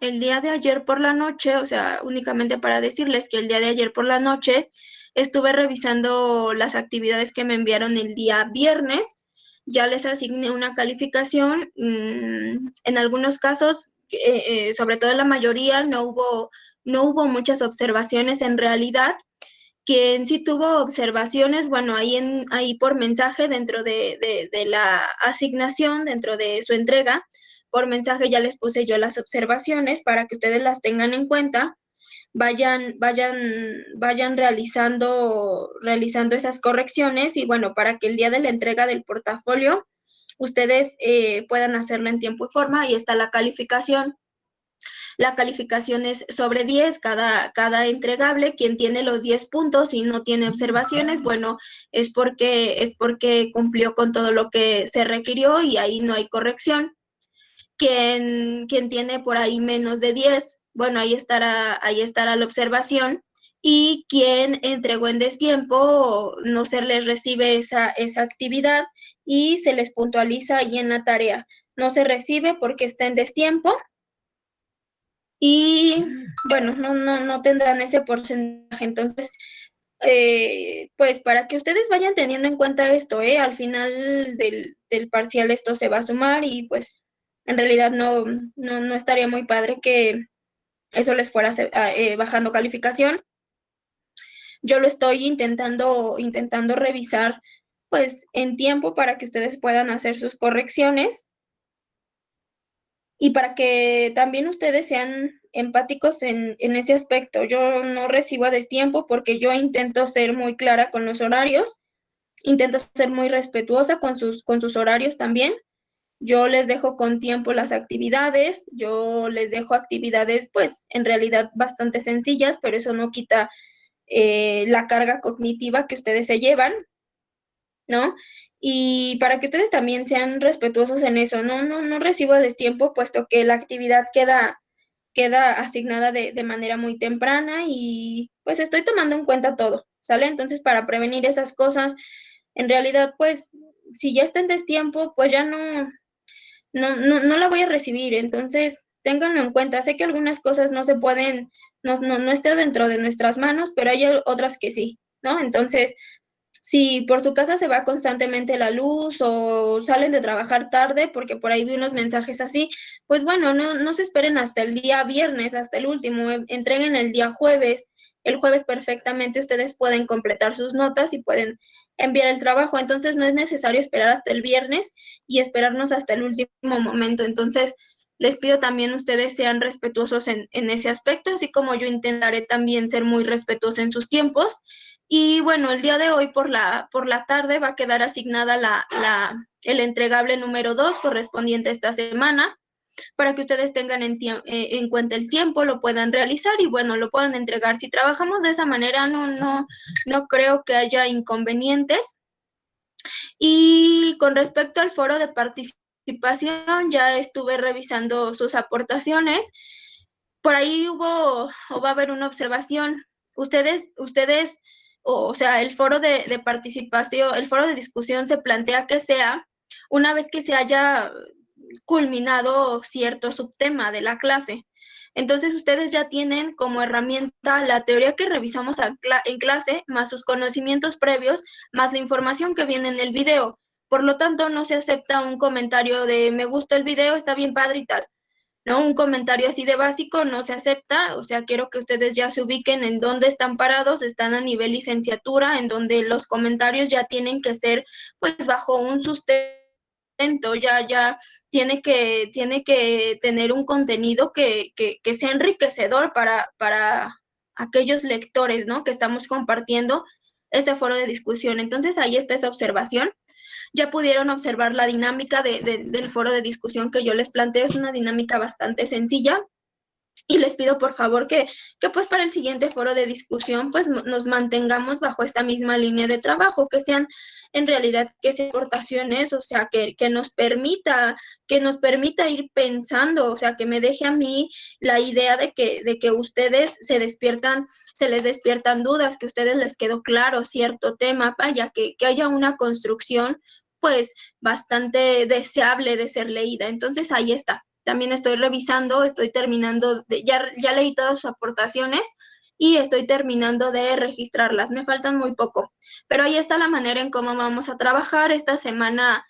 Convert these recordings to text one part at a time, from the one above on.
el día de ayer por la noche, o sea, únicamente para decirles que el día de ayer por la noche estuve revisando las actividades que me enviaron el día viernes. Ya les asigné una calificación. En algunos casos, sobre todo en la mayoría, no hubo muchas observaciones en realidad. Quien sí tuvo observaciones, bueno, ahí por mensaje dentro de la asignación, dentro de su entrega, por mensaje ya les puse yo las observaciones para que ustedes las tengan en cuenta, vayan realizando esas correcciones y bueno, para que el día de la entrega del portafolio ustedes puedan hacerlo en tiempo y forma. Ahí está la calificación. La calificación es sobre 10 cada entregable. Quien tiene los 10 puntos y no tiene observaciones, bueno, es porque cumplió con todo lo que se requirió y ahí no hay corrección. Quien tiene por ahí menos de 10, bueno, ahí estará la observación. Y quien entregó en destiempo, no se les recibe esa actividad y se les puntualiza ahí en la tarea. No se recibe porque está en destiempo y bueno, no tendrán ese porcentaje. Entonces, pues para que ustedes vayan teniendo en cuenta esto, al final del parcial esto se va a sumar y pues en realidad no estaría muy padre que eso les fuera bajando calificación. Yo lo estoy intentando revisar pues en tiempo para que ustedes puedan hacer sus correcciones y para que también ustedes sean empáticos en ese aspecto. Yo no recibo a destiempo porque yo intento ser muy clara con los horarios, intento ser muy respetuosa con sus horarios también. Yo les dejo con tiempo las actividades, yo les dejo actividades pues en realidad bastante sencillas, pero eso no quita la carga cognitiva que ustedes se llevan, ¿no? Y para que ustedes también sean respetuosos en eso, no recibo a destiempo, puesto que la actividad queda asignada de manera muy temprana y pues estoy tomando en cuenta todo, ¿sale? Entonces, para prevenir esas cosas, en realidad, pues, si ya está en destiempo, pues ya no la voy a recibir. Entonces, ténganlo en cuenta. Sé que algunas cosas no se pueden, no está dentro de nuestras manos, pero hay otras que sí, ¿no? Entonces, si por su casa se va constantemente la luz o salen de trabajar tarde, porque por ahí vi unos mensajes así, pues bueno, no se esperen hasta el día viernes, hasta el último, entreguen el día jueves. El jueves perfectamente ustedes pueden completar sus notas y pueden enviar el trabajo. Entonces no es necesario esperar hasta el viernes y esperarnos hasta el último momento. Entonces, les pido también ustedes sean respetuosos en ese aspecto, así como yo intentaré también ser muy respetuosa en sus tiempos. Y bueno, el día de hoy por la tarde va a quedar asignada el entregable número 2 correspondiente a esta semana para que ustedes tengan en cuenta el tiempo, lo puedan realizar y bueno, lo puedan entregar. Si trabajamos de esa manera, no creo que haya inconvenientes. Y con respecto al foro de participación, ya estuve revisando sus aportaciones. Por ahí hubo o va a haber una observación. Ustedes, o sea, el foro de participación, el foro de discusión se plantea que sea una vez que se haya culminado cierto subtema de la clase. Entonces, ustedes ya tienen como herramienta la teoría que revisamos en clase, más sus conocimientos previos, más la información que viene en el video. Por lo tanto, no se acepta un comentario de me gustó el video, está bien padre y tal, ¿no? Un comentario así de básico no se acepta. O sea, quiero que ustedes ya se ubiquen en dónde están parados, están a nivel licenciatura, en donde los comentarios ya tienen que ser pues bajo un sustento, ya tiene que tener un contenido que sea enriquecedor para aquellos lectores, ¿no? Que estamos compartiendo ese foro de discusión. Entonces, ahí está esa observación. Ya pudieron observar la dinámica del foro de discusión que yo les planteo. Es una dinámica bastante sencilla y les pido por favor que pues para el siguiente foro de discusión pues nos mantengamos bajo esta misma línea de trabajo, que sean en realidad que sean aportaciones, o sea, que nos permita ir pensando, o sea, que me deje a mí la idea de que ustedes se les despiertan dudas, que a ustedes les quedó claro cierto tema, vaya, que haya una construcción pues bastante deseable de ser leída. Entonces ahí está. también estoy revisando, estoy terminando, ya leí todas sus aportaciones y estoy terminando de registrarlas. Me faltan muy poco, pero ahí está la manera en cómo vamos a trabajar esta semana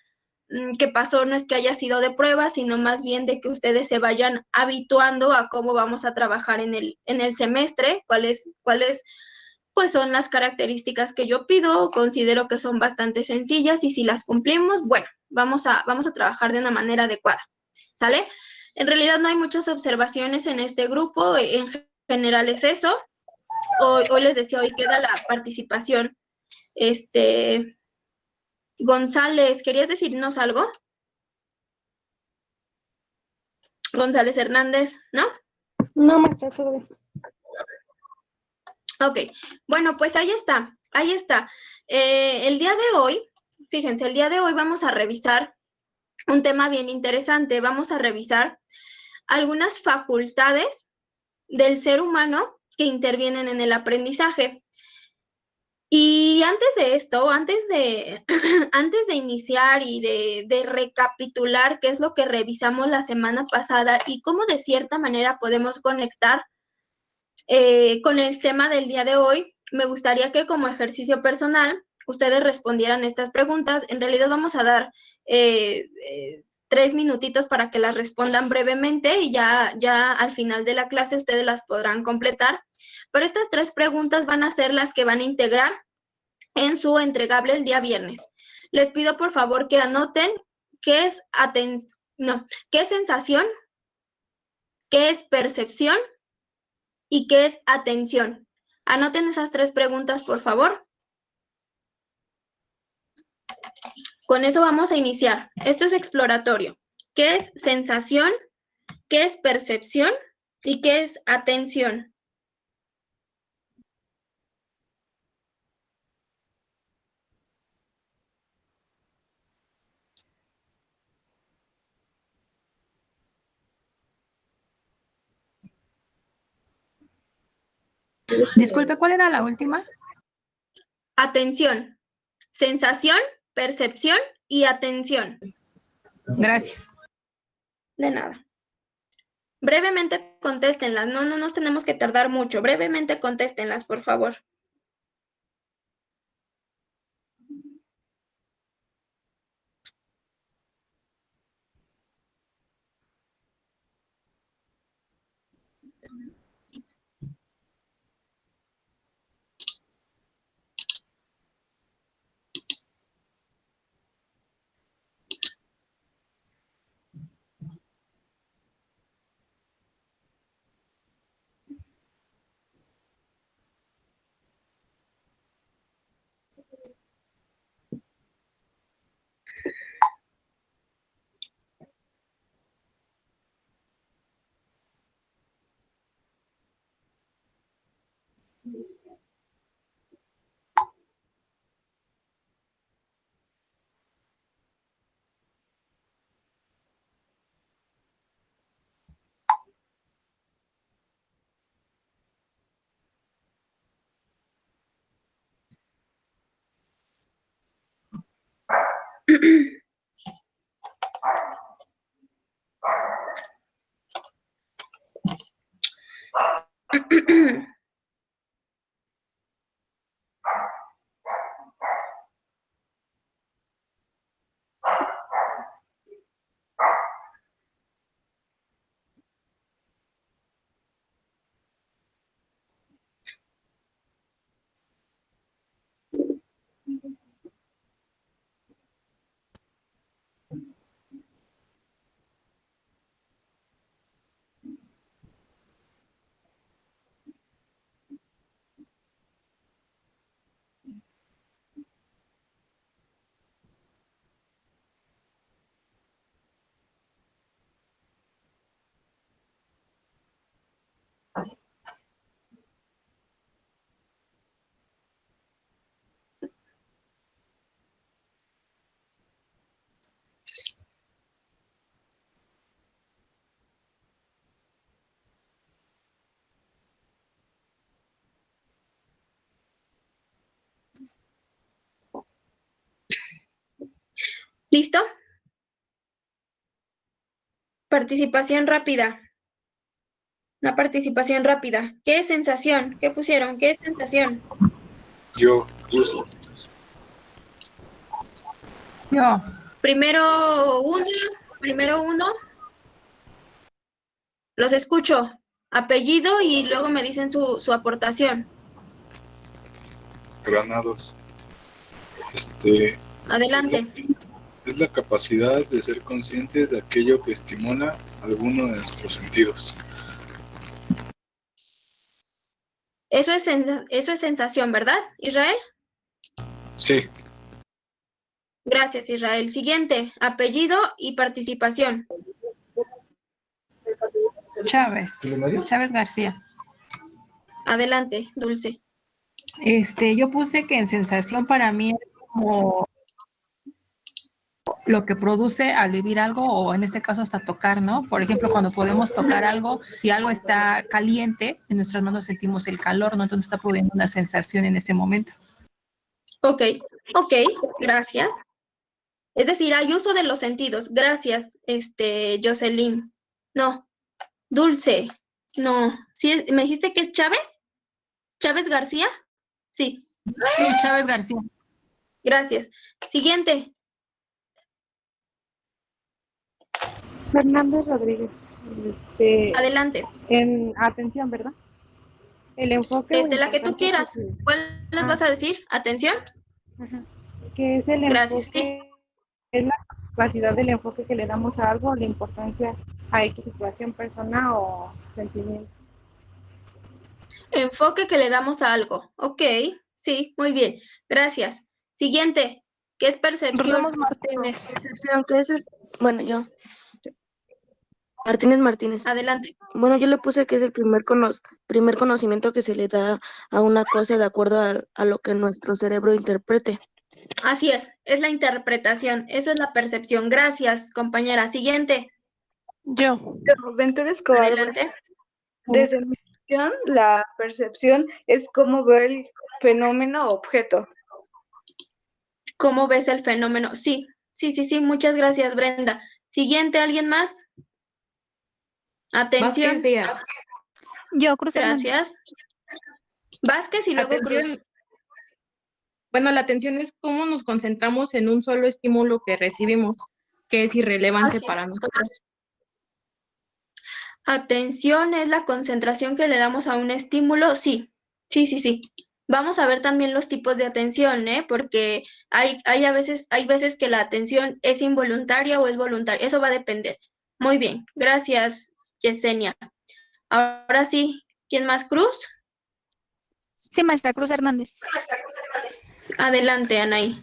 que pasó. No es que haya sido de prueba, sino más bien de que ustedes se vayan habituando a cómo vamos a trabajar en el semestre, cuáles pues son las características que yo pido. Considero que son bastante sencillas y si las cumplimos, bueno, vamos a trabajar de una manera adecuada, ¿sale? En realidad no hay muchas observaciones en este grupo, en general es eso. Hoy les decía, hoy queda la participación. González, ¿querías decirnos algo? González Hernández, ¿no? No, maestra, todo bien. Ok, bueno, pues ahí está, ahí está. El día de hoy, fíjense, el día de hoy vamos a revisar un tema bien interesante. Vamos a revisar algunas facultades del ser humano que intervienen en el aprendizaje. Y antes de esto, antes de iniciar y de recapitular qué es lo que revisamos la semana pasada y cómo de cierta manera podemos conectar con el tema del día de hoy, me gustaría que como ejercicio personal ustedes respondieran estas preguntas. En realidad vamos a dar 3 minutitos para que las respondan brevemente y ya al final de la clase ustedes las podrán completar. Pero estas 3 preguntas van a ser las que van a integrar en su entregable el día viernes. Les pido por favor que anoten qué es qué es sensación, qué es percepción y qué es atención. Anoten esas 3 preguntas, por favor. Con eso vamos a iniciar. Esto es exploratorio. ¿Qué es sensación? ¿Qué es percepción? ¿Y qué es atención? Disculpe, ¿cuál era la última? Atención. Sensación, percepción y atención. Gracias. De nada. Brevemente contéstenlas. No nos tenemos que tardar mucho. Brevemente contéstenlas, por favor. ¿Listo? Participación rápida. Una participación rápida. ¿Qué es sensación? ¿Qué pusieron? ¿Qué es sensación? Yo. Yo. Primero uno. Los escucho. Apellido y luego me dicen su aportación. Granados. Adelante. Es la capacidad de ser conscientes de aquello que estimula alguno de nuestros sentidos. Eso es sensación, ¿verdad, Israel? Sí. Gracias, Israel. Siguiente, apellido y participación. Chávez. Chávez García. Adelante, Dulce. Yo puse que en sensación para mí es como lo que produce al vivir algo o en este caso hasta tocar, ¿no? Por ejemplo, cuando podemos tocar algo y algo está caliente, en nuestras manos sentimos el calor, ¿no? Entonces está produciendo una sensación en ese momento. Ok, gracias. Es decir, hay uso de los sentidos. Gracias, Jocelyn. No, Dulce. No. ¿Sí, me dijiste que es Chávez? ¿Chávez García? Sí, Sí, Chávez García. gracias. Siguiente. Fernández Rodríguez. Adelante. En atención, ¿verdad? El enfoque o La que tú importancia quieras. ¿Cuál les vas a decir? ¿Atención? ajá, que es el Gracias, sí. enfoque, es la capacidad del enfoque que le damos a algo, la importancia a X situación, persona o sentimiento. Enfoque que le damos a algo. Ok, sí, muy bien. Gracias. Siguiente, ¿qué es percepción? Ramos Martínez. Percepción, ¿qué es el? Bueno, yo. Martínez. Adelante. Bueno, yo le puse que es el primer conocimiento que se le da a una cosa de acuerdo a lo que nuestro cerebro interprete. Así es la interpretación. Eso es la percepción. Gracias, compañera. Siguiente. Yo. Ventura Escobar. Adelante. Desde mi visión, la percepción es cómo veo el fenómeno o objeto. ¿Cómo ves el fenómeno? Sí. Muchas gracias, Brenda. Siguiente, ¿alguien más? Atención. Vázquez Díaz. Yo, Cruz Hernández. Gracias. Vázquez y luego Cruz. Atención. Bueno, la atención es cómo nos concentramos en un solo estímulo que recibimos, que es irrelevante Así es. para nosotros. Atención es la concentración que le damos a un estímulo. Sí. Vamos a ver también los tipos de atención, porque hay veces que la atención es involuntaria o es voluntaria. Eso va a depender. Muy bien. Gracias, Yesenia. Ahora sí, ¿quién más? ¿Cruz? Sí, maestra, Cruz Hernández. Adelante, Anaí.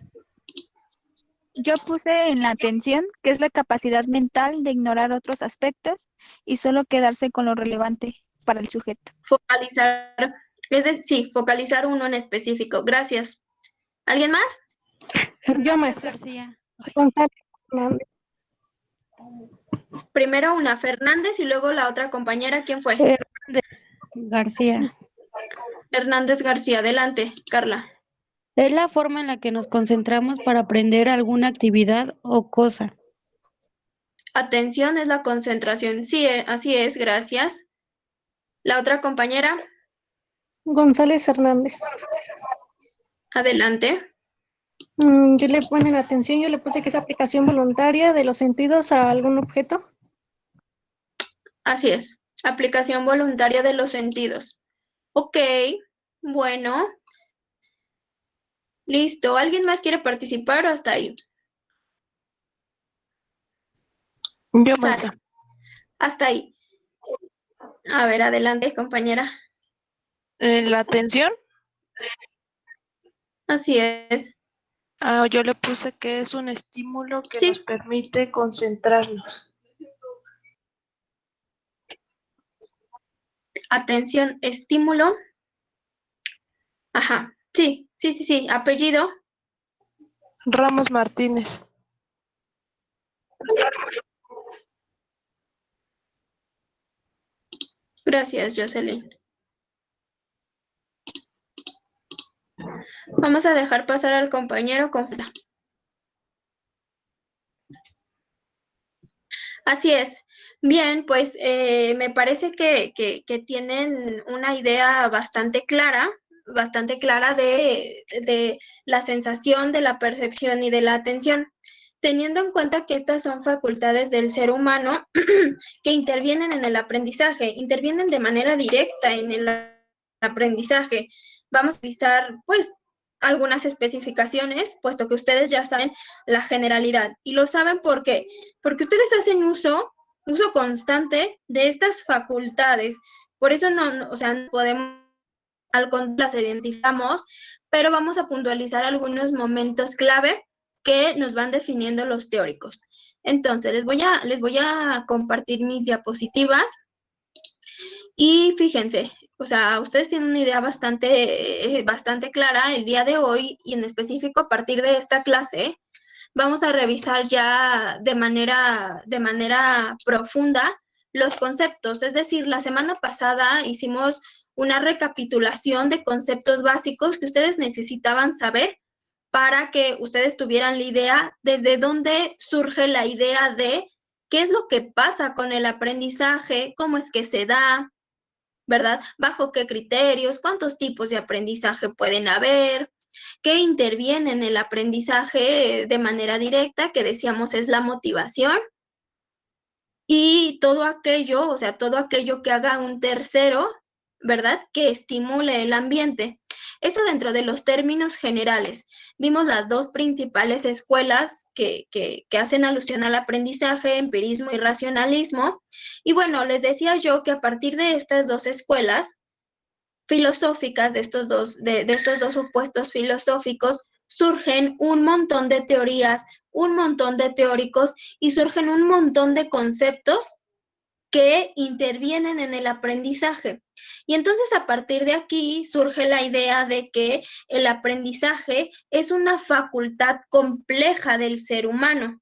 Yo puse en la atención, que es la capacidad mental de ignorar otros aspectos y solo quedarse con lo relevante para el sujeto. Focalizar, focalizar uno en específico. Gracias. ¿Alguien más? Yo, maestra. García. González Fernández. Primero una Fernández y luego la otra compañera. ¿Quién fue? Hernández García. Hernández García. Adelante, Carla. Es la forma en la que nos concentramos para aprender alguna actividad o cosa. Atención es la concentración. Sí, así es, gracias. La otra compañera. González Hernández. Adelante. Yo le pone la atención, yo le puse que es aplicación voluntaria de los sentidos a algún objeto. Así es. Aplicación voluntaria de los sentidos. Ok, bueno. Listo. ¿Alguien más quiere participar o hasta ahí? Yo, Sara. maestra. Hasta ahí. A ver, adelante, compañera. La atención, Así es. yo le puse que es un estímulo que Sí. nos permite concentrarnos. Atención, estímulo. Ajá. Sí. Apellido. Ramos Martínez. Gracias, Jocelyn. Vamos a dejar pasar al compañero con falta. Así es. Bien, pues me parece que tienen una idea bastante clara de la sensación, de la percepción y de la atención, teniendo en cuenta que estas son facultades del ser humano que intervienen en el aprendizaje, intervienen de manera directa en el aprendizaje. Vamos a revisar, pues, algunas especificaciones, puesto que ustedes ya saben la generalidad. Y lo saben porque ustedes hacen uso constante de estas facultades. Por eso o sea, no podemos, al contrario, las identificamos, pero vamos a puntualizar algunos momentos clave que nos van definiendo los teóricos. Entonces, les voy a compartir mis diapositivas y fíjense, o sea, ustedes tienen una idea bastante clara el día de hoy y en específico a partir de esta clase. Vamos a revisar ya de manera profunda los conceptos. Es decir, la semana pasada hicimos una recapitulación de conceptos básicos que ustedes necesitaban saber para que ustedes tuvieran la idea desde dónde surge la idea de qué es lo que pasa con el aprendizaje, cómo es que se da, ¿verdad? ¿Bajo qué criterios? ¿Cuántos tipos de aprendizaje pueden haber? ¿Qué interviene en el aprendizaje de manera directa? Que decíamos es la motivación. Y todo aquello, o sea, todo aquello que haga un tercero, ¿verdad? Que estimule el ambiente. Eso dentro de los términos generales. Vimos las dos principales escuelas que hacen alusión al aprendizaje, empirismo y racionalismo. Y bueno, les decía yo que a partir de estas dos escuelas filosóficas, de estos dos opuestos filosóficos, surgen un montón de teorías, un montón de teóricos y surgen un montón de conceptos que intervienen en el aprendizaje. Y entonces a partir de aquí surge la idea de que el aprendizaje es una facultad compleja del ser humano.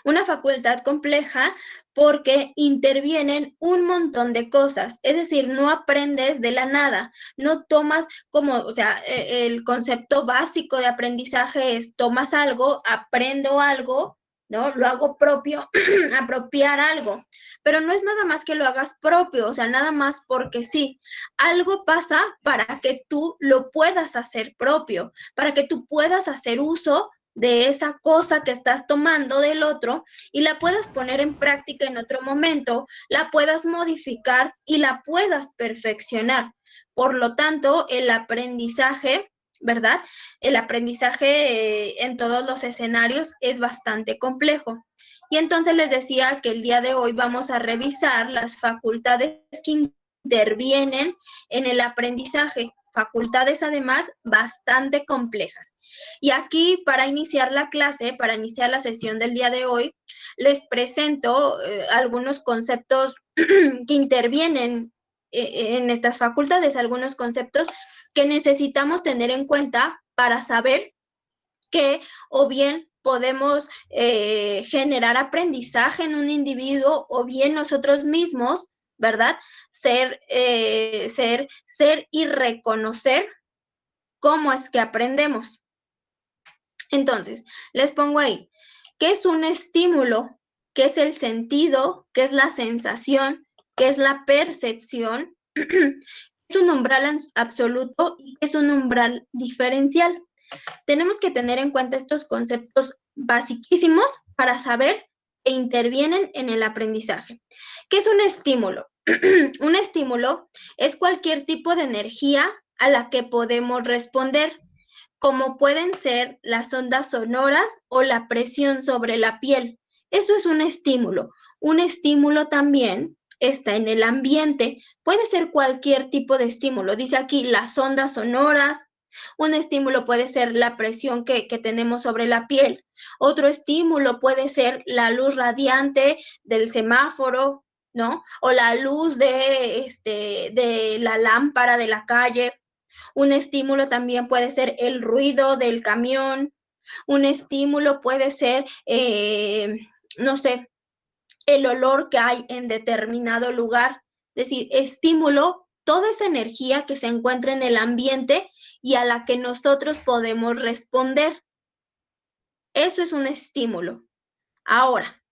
Una facultad compleja porque intervienen un montón de cosas, es decir, no aprendes de la nada, no tomas como, o sea, el concepto básico de aprendizaje es tomas algo, aprendo algo, ¿no? Lo hago propio, apropiar algo, pero no es nada más que lo hagas propio, o sea, nada más porque sí, algo pasa para que tú lo puedas hacer propio, para que tú puedas hacer uso de esa cosa que estás tomando del otro y la puedas poner en práctica en otro momento, la puedas modificar y la puedas perfeccionar. Por lo tanto, el aprendizaje, ¿verdad? El aprendizaje en todos los escenarios es bastante complejo. Y entonces les decía que el día de hoy vamos a revisar las facultades que intervienen en el aprendizaje, facultades además bastante complejas. Y aquí para iniciar la clase, para iniciar la sesión del día de hoy, les presento algunos conceptos que intervienen en estas facultades, algunos conceptos que necesitamos tener en cuenta para saber que o bien podemos generar aprendizaje en un individuo o bien nosotros mismos, ¿verdad? Ser y reconocer cómo es que aprendemos. Entonces, les pongo ahí, ¿qué es un estímulo? ¿Qué es el sentido? ¿Qué es la sensación? ¿Qué es la percepción? ¿Es un umbral absoluto y qué es un umbral diferencial? Tenemos que tener en cuenta estos conceptos basiquísimos para saber que intervienen en el aprendizaje. ¿Qué es un estímulo? Un estímulo es cualquier tipo de energía a la que podemos responder, como pueden ser las ondas sonoras o la presión sobre la piel. Eso es un estímulo. Un estímulo también está en el ambiente. Puede ser cualquier tipo de estímulo. Dice aquí las ondas sonoras. Un estímulo puede ser la presión que tenemos sobre la piel. Otro estímulo puede ser la luz radiante del semáforo, ¿no? O la luz de la lámpara de la calle. Un estímulo también puede ser el ruido del camión. Un estímulo puede ser, no sé, el olor que hay en determinado lugar. Es decir, estímulo, toda esa energía que se encuentra en el ambiente y a la que nosotros podemos responder. Eso es un estímulo. Ahora,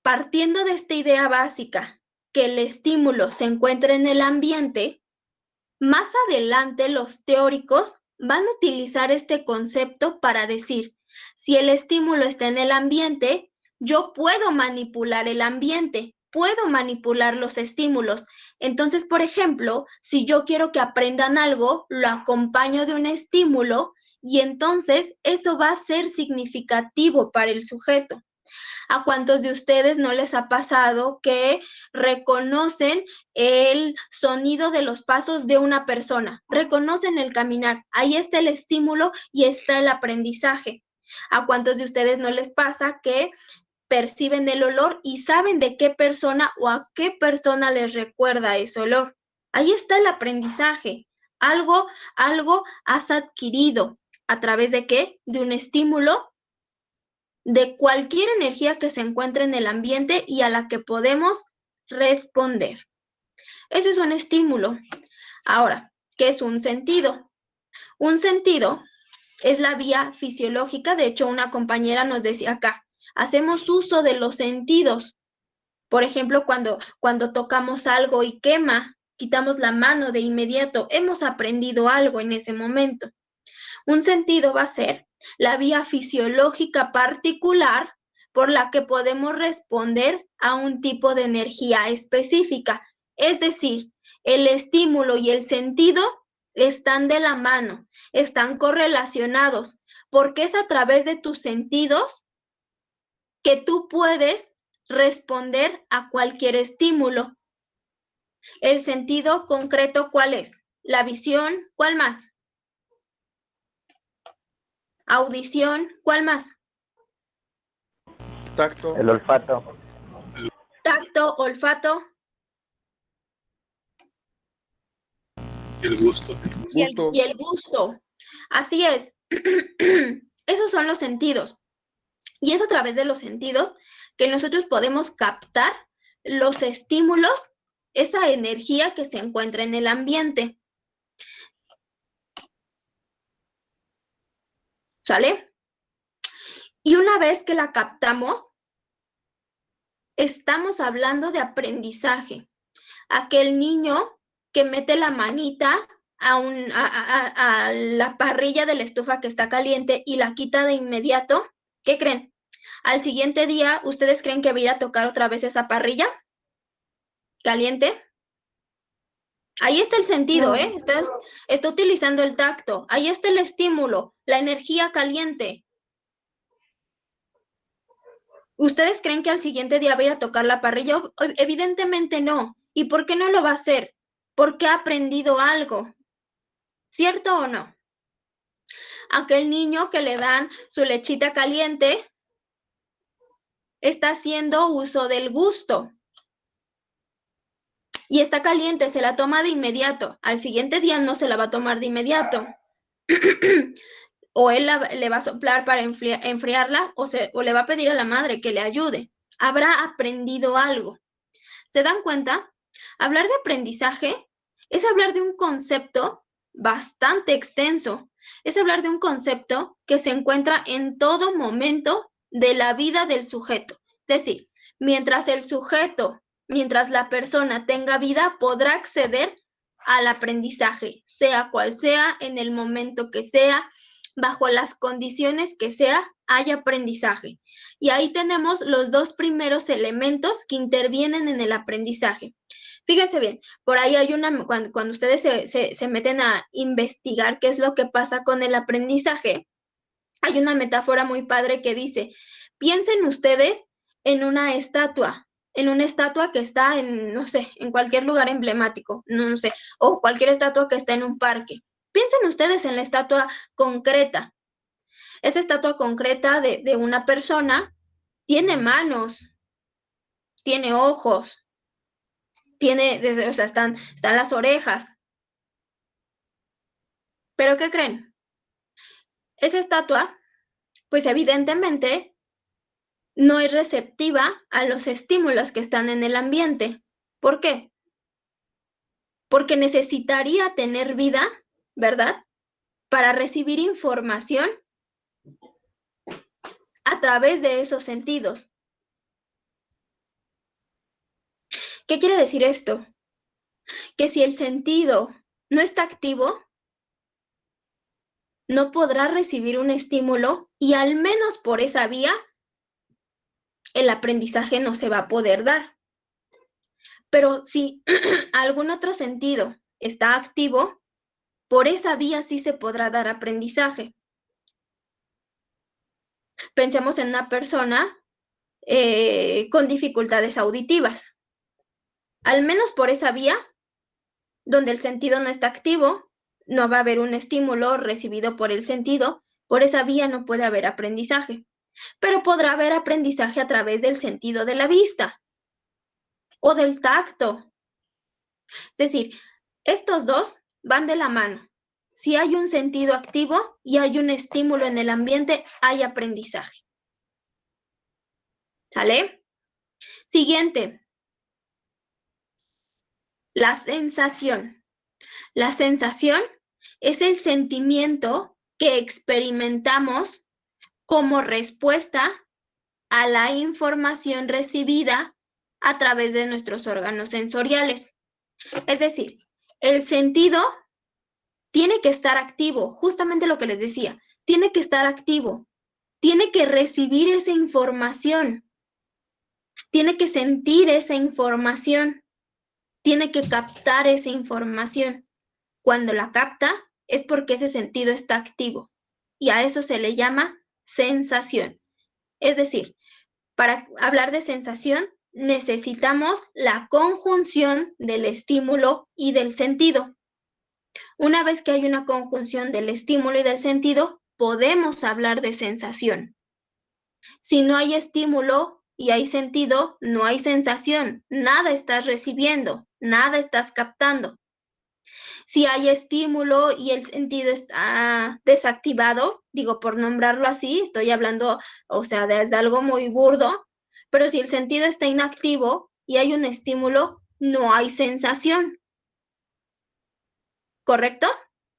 Partiendo de esta idea básica, que el estímulo se encuentra en el ambiente, más adelante los teóricos van a utilizar este concepto para decir, si el estímulo está en el ambiente, yo puedo manipular el ambiente, puedo manipular los estímulos. Entonces, por ejemplo, si yo quiero que aprendan algo, lo acompaño de un estímulo y entonces eso va a ser significativo para el sujeto. ¿A cuántos de ustedes no les ha pasado que reconocen el sonido de los pasos de una persona? Reconocen el caminar. Ahí está el estímulo y está el aprendizaje. ¿A cuántos de ustedes no les pasa que perciben el olor y saben de qué persona o a qué persona les recuerda ese olor? Ahí está el aprendizaje. Algo has adquirido. ¿A través de qué? De un estímulo, de cualquier energía que se encuentre en el ambiente y a la que podemos responder. Eso es un estímulo. Ahora, ¿qué es un sentido? Un sentido es la vía fisiológica. De hecho, una compañera nos decía acá, hacemos uso de los sentidos. Por ejemplo, cuando tocamos algo y quema, quitamos la mano de inmediato. Hemos aprendido algo en ese momento. Un sentido va a ser la vía fisiológica particular por la que podemos responder a un tipo de energía específica. Es decir, el estímulo y el sentido están de la mano, están correlacionados, porque es a través de tus sentidos que tú puedes responder a cualquier estímulo. El sentido concreto, ¿cuál es? La visión, ¿cuál más? Audición, ¿cuál más? Tacto. El olfato. Tacto, olfato. El gusto. Y el gusto. Así es. Esos son los sentidos. Y es a través de los sentidos que nosotros podemos captar los estímulos, esa energía que se encuentra en el ambiente. ¿Sale? Y una vez que la captamos, estamos hablando de aprendizaje. Aquel niño que mete la manita a la parrilla de la estufa que está caliente y la quita de inmediato, ¿qué creen? Al siguiente día, ¿ustedes creen que va a ir a tocar otra vez esa parrilla caliente? Ahí está el sentido, ¿eh? Está utilizando el tacto. Ahí está el estímulo, la energía caliente. ¿Ustedes creen que al siguiente día va a ir a tocar la parrilla? Evidentemente no. ¿Y por qué no lo va a hacer? Porque ha aprendido algo. ¿Cierto o no? Aquel niño que le dan su lechita caliente está haciendo uso del gusto. Y está caliente, se la toma de inmediato. Al siguiente día no se la va a tomar de inmediato. O él le va a soplar para enfriarla o le va a pedir a la madre que le ayude. Habrá aprendido algo. ¿Se dan cuenta? Hablar de aprendizaje es hablar de un concepto bastante extenso. Es hablar de un concepto que se encuentra en todo momento de la vida del sujeto. Es decir, mientras la persona tenga vida, podrá acceder al aprendizaje, sea cual sea, en el momento que sea, bajo las condiciones que sea, hay aprendizaje. Y ahí tenemos los dos primeros elementos que intervienen en el aprendizaje. Fíjense bien, por ahí hay cuando ustedes se meten a investigar qué es lo que pasa con el aprendizaje, hay una metáfora muy padre que dice, piensen ustedes en una estatua que está en, no sé, en cualquier lugar emblemático, no sé, o cualquier estatua que está en un parque. Piensen ustedes en la estatua concreta. Esa estatua concreta de una persona tiene manos, tiene ojos, están las orejas. ¿Pero qué creen? Esa estatua, pues evidentemente, no es receptiva a los estímulos que están en el ambiente. ¿Por qué? Porque necesitaría tener vida, ¿verdad? Para recibir información a través de esos sentidos. ¿Qué quiere decir esto? Que si el sentido no está activo, no podrá recibir un estímulo y al menos por esa vía el aprendizaje no se va a poder dar. Pero si algún otro sentido está activo, por esa vía sí se podrá dar aprendizaje. Pensemos en una persona con dificultades auditivas. Al menos por esa vía, donde el sentido no está activo, no va a haber un estímulo recibido por el sentido, por esa vía no puede haber aprendizaje. Pero podrá haber aprendizaje a través del sentido de la vista o del tacto. Es decir, estos dos van de la mano. Si hay un sentido activo y hay un estímulo en el ambiente, hay aprendizaje. ¿Sale? Siguiente. La sensación. La sensación es el sentimiento que experimentamos como respuesta a la información recibida a través de nuestros órganos sensoriales. Es decir, el sentido tiene que estar activo, justamente lo que les decía, tiene que estar activo, tiene que recibir esa información, tiene que sentir esa información, tiene que captar esa información. Cuando la capta es porque ese sentido está activo y a eso se le llama sensación. Es decir, para hablar de sensación necesitamos la conjunción del estímulo y del sentido. Una vez que hay una conjunción del estímulo y del sentido, podemos hablar de sensación. Si no hay estímulo y hay sentido, no hay sensación. Nada estás recibiendo, nada estás captando. Si hay estímulo y el sentido está desactivado, digo por nombrarlo así, estoy hablando, o sea, de algo muy burdo, pero si el sentido está inactivo y hay un estímulo, no hay sensación. ¿Correcto?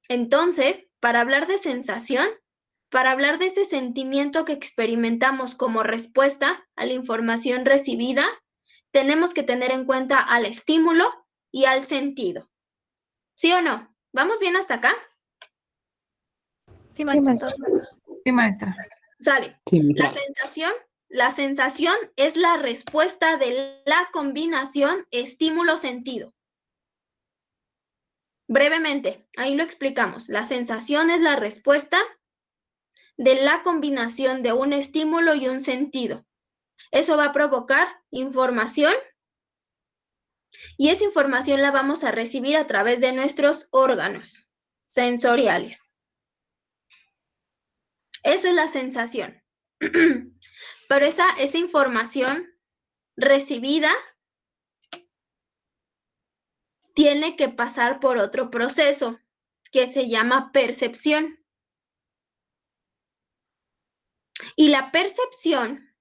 Entonces, para hablar de sensación, para hablar de ese sentimiento que experimentamos como respuesta a la información recibida, tenemos que tener en cuenta al estímulo y al sentido. ¿Sí o no? ¿Vamos bien hasta acá? Sí, maestra. Sí, maestra. Sale. La sensación es la respuesta de la combinación estímulo-sentido. Brevemente, ahí lo explicamos. La sensación es la respuesta de la combinación de un estímulo y un sentido. Eso va a provocar información y esa información la vamos a recibir a través de nuestros órganos sensoriales. Esa es la sensación. Pero esa información recibida tiene que pasar por otro proceso que se llama percepción. Y la percepción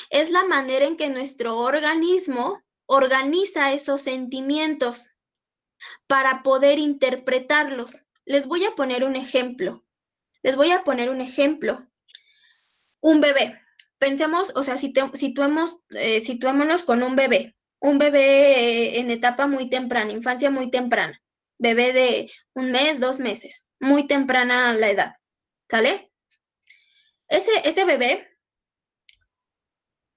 es la manera en que nuestro organismo organiza esos sentimientos para poder interpretarlos. Les voy a poner un ejemplo. Un bebé. Pensemos, o sea, situémonos con un bebé. Un bebé en etapa muy temprana, infancia muy temprana. Bebé de 1 mes, 2 meses. Muy temprana la edad. ¿Sale? Ese bebé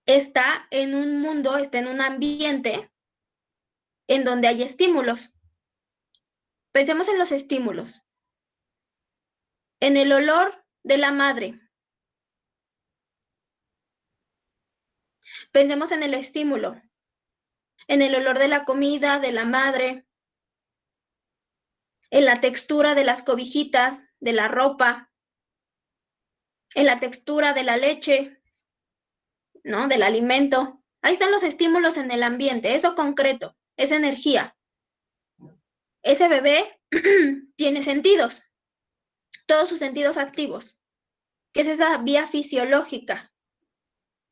está en un mundo, está en un ambiente en donde hay estímulos. Pensemos en los estímulos. En el olor de la madre. Pensemos en el estímulo. En el olor de la comida, de la madre. En la textura de las cobijitas, de la ropa. En la textura de la leche, ¿no? Del alimento. Ahí están los estímulos en el ambiente, eso concreto, es energía. Ese bebé tiene sentidos, todos sus sentidos activos, que es esa vía fisiológica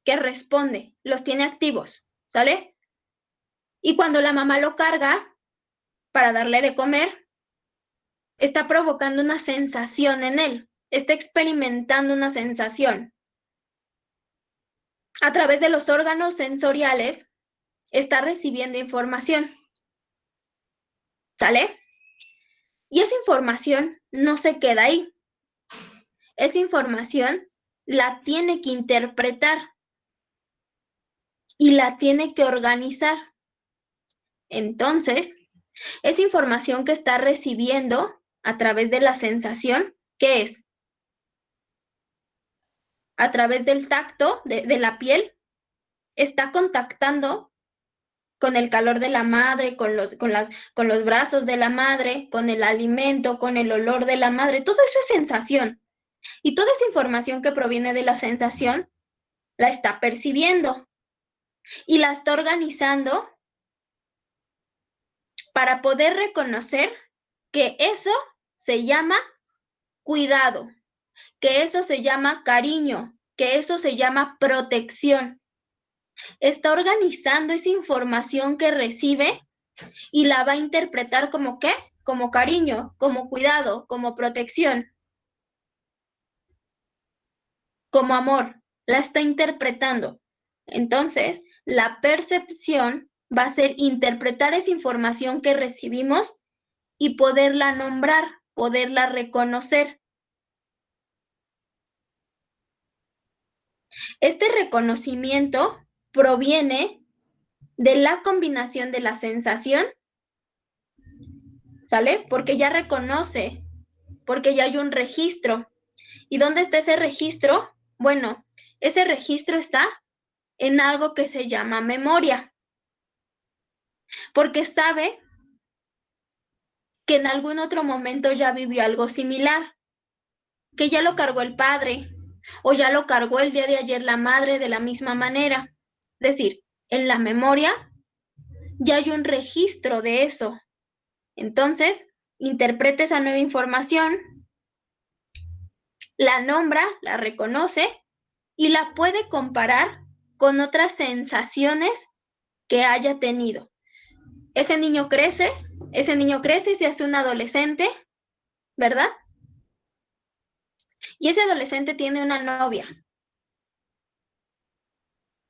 que responde, los tiene activos, ¿sale? Y cuando la mamá lo carga para darle de comer, está provocando una sensación en él, está experimentando una sensación. A través de los órganos sensoriales, está recibiendo información, ¿sale? Y esa información no se queda ahí. Esa información la tiene que interpretar y la tiene que organizar. Entonces, esa información que está recibiendo a través de la sensación, ¿qué es? A través del tacto de la piel, está contactando con el calor de la madre, con los brazos de la madre, con el alimento, con el olor de la madre, toda esa sensación. Y toda esa información que proviene de la sensación, la está percibiendo y la está organizando para poder reconocer que eso se llama cuidado, que eso se llama cariño, que eso se llama protección. Está organizando esa información que recibe y la va a interpretar como ¿qué? Como cariño, como cuidado, como protección, como amor. La está interpretando. Entonces, la percepción va a ser interpretar esa información que recibimos y poderla nombrar, poderla reconocer. Este reconocimiento proviene de la combinación de la sensación, ¿sale? Porque ya reconoce, porque ya hay un registro. ¿Y dónde está ese registro? Bueno, ese registro está en algo que se llama memoria, porque sabe que en algún otro momento ya vivió algo similar, que ya lo cargó el padre o ya lo cargó el día de ayer la madre de la misma manera. Es decir, en la memoria ya hay un registro de eso. Entonces, interpreta esa nueva información, la nombra, la reconoce y la puede comparar con otras sensaciones que haya tenido. Ese niño crece y se hace un adolescente, ¿verdad? Y ese adolescente tiene una novia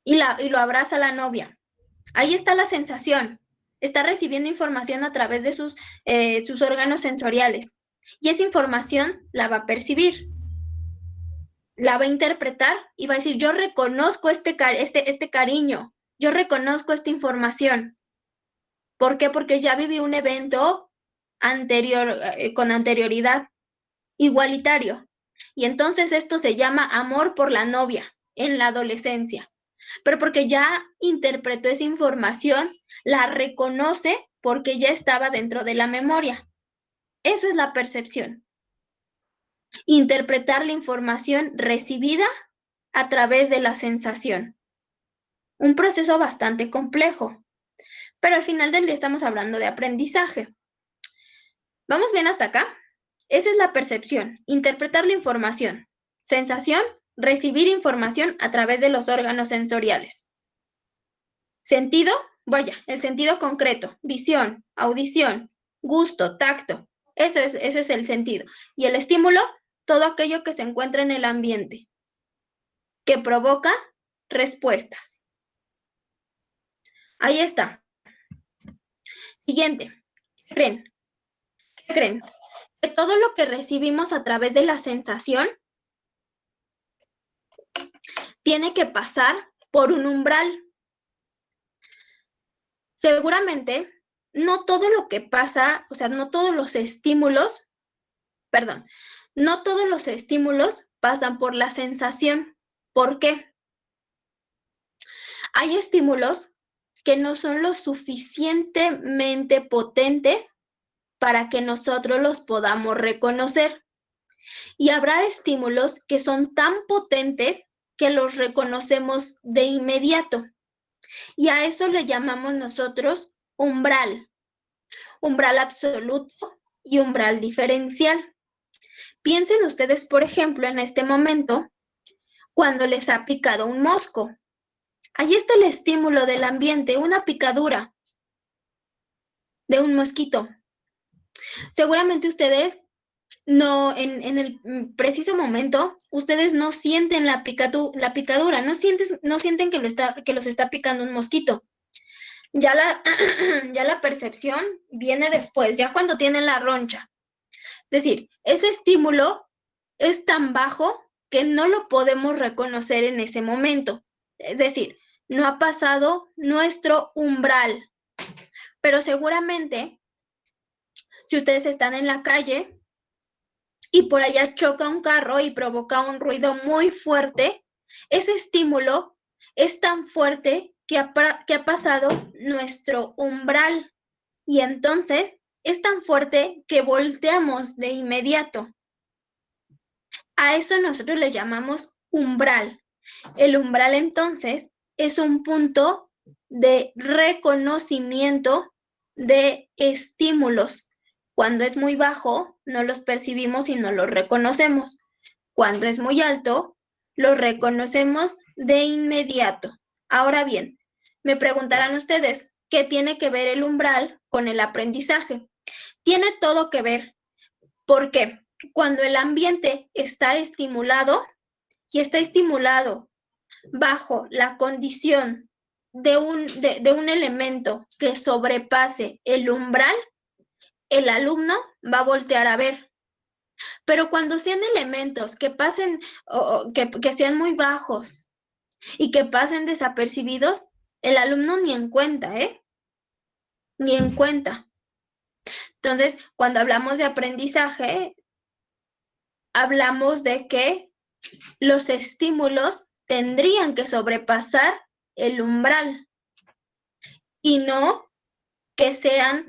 y lo abraza a la novia. Ahí está la sensación. Está recibiendo información a través de sus órganos sensoriales. Y esa información la va a percibir, la va a interpretar y va a decir, yo reconozco este cariño, yo reconozco esta información. ¿Por qué? Porque ya viví un evento anterior, con anterioridad, igualitario. Y entonces esto se llama amor por la novia en la adolescencia. Pero porque ya interpretó esa información, la reconoce porque ya estaba dentro de la memoria. Eso es la percepción. Interpretar la información recibida a través de la sensación. Un proceso bastante complejo. Pero al final del día estamos hablando de aprendizaje. ¿Vamos bien hasta acá? Esa es la percepción, interpretar la información. Sensación, recibir información a través de los órganos sensoriales. Sentido, vaya, el sentido concreto, visión, audición, gusto, tacto. Ese es el sentido. Y el estímulo, todo aquello que se encuentra en el ambiente, que provoca respuestas. Ahí está. Siguiente. ¿Qué creen? ¿Qué creen? Que todo lo que recibimos a través de la sensación tiene que pasar por un umbral. Seguramente, no todo lo que pasa, o sea, no todos los estímulos pasan por la sensación. ¿Por qué? Hay estímulos que no son lo suficientemente potentes para que nosotros los podamos reconocer. Y habrá estímulos que son tan potentes que los reconocemos de inmediato. Y a eso le llamamos nosotros umbral. Umbral absoluto y umbral diferencial. Piensen ustedes, por ejemplo, en este momento, cuando les ha picado un mosco. Ahí está el estímulo del ambiente, una picadura de un mosquito. Seguramente ustedes no, en el preciso momento, ustedes no sienten la picadura, no sienten que los está picando un mosquito. Ya la, ya la percepción viene después, ya cuando tienen la roncha. Es decir, ese estímulo es tan bajo que no lo podemos reconocer en ese momento. Es decir, no ha pasado nuestro umbral. Pero seguramente, si ustedes están en la calle y por allá choca un carro y provoca un ruido muy fuerte, ese estímulo es tan fuerte que ha pasado nuestro umbral. Y entonces es tan fuerte que volteamos de inmediato. A eso nosotros le llamamos umbral. El umbral entonces es un punto de reconocimiento de estímulos. Cuando es muy bajo, no los percibimos y no los reconocemos. Cuando es muy alto, los reconocemos de inmediato. Ahora bien, me preguntarán ustedes, ¿qué tiene que ver el umbral con el aprendizaje? Tiene todo que ver. ¿Por qué? Cuando el ambiente está estimulado y está estimulado bajo la condición de un elemento que sobrepase el umbral, el alumno va a voltear a ver. Pero cuando sean elementos que pasen, que sean muy bajos y que pasen desapercibidos, el alumno ni en cuenta, ¿eh? Ni en cuenta. Entonces, cuando hablamos de aprendizaje, hablamos de que los estímulos tendrían que sobrepasar el umbral y no que sean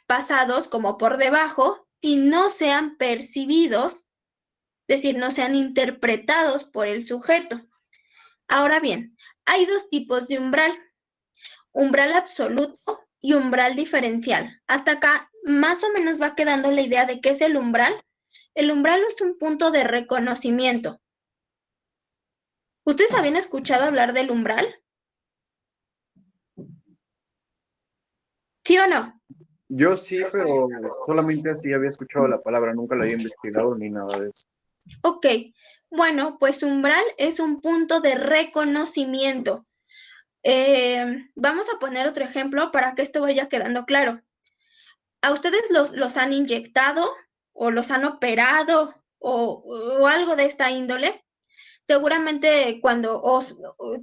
pasados como por debajo y no sean percibidos, es decir, no sean interpretados por el sujeto. Ahora bien, hay dos tipos de umbral, umbral absoluto y umbral diferencial. Hasta acá más o menos va quedando la idea de qué es el umbral. El umbral es un punto de reconocimiento. ¿Ustedes habían escuchado hablar del umbral? ¿Sí o no? Yo sí, pero solamente así había escuchado la palabra, nunca la había investigado ni nada de eso. Ok, bueno, pues umbral es un punto de reconocimiento. Vamos a poner otro ejemplo para que esto vaya quedando claro. ¿A ustedes los han inyectado o los han operado o algo de esta índole? Seguramente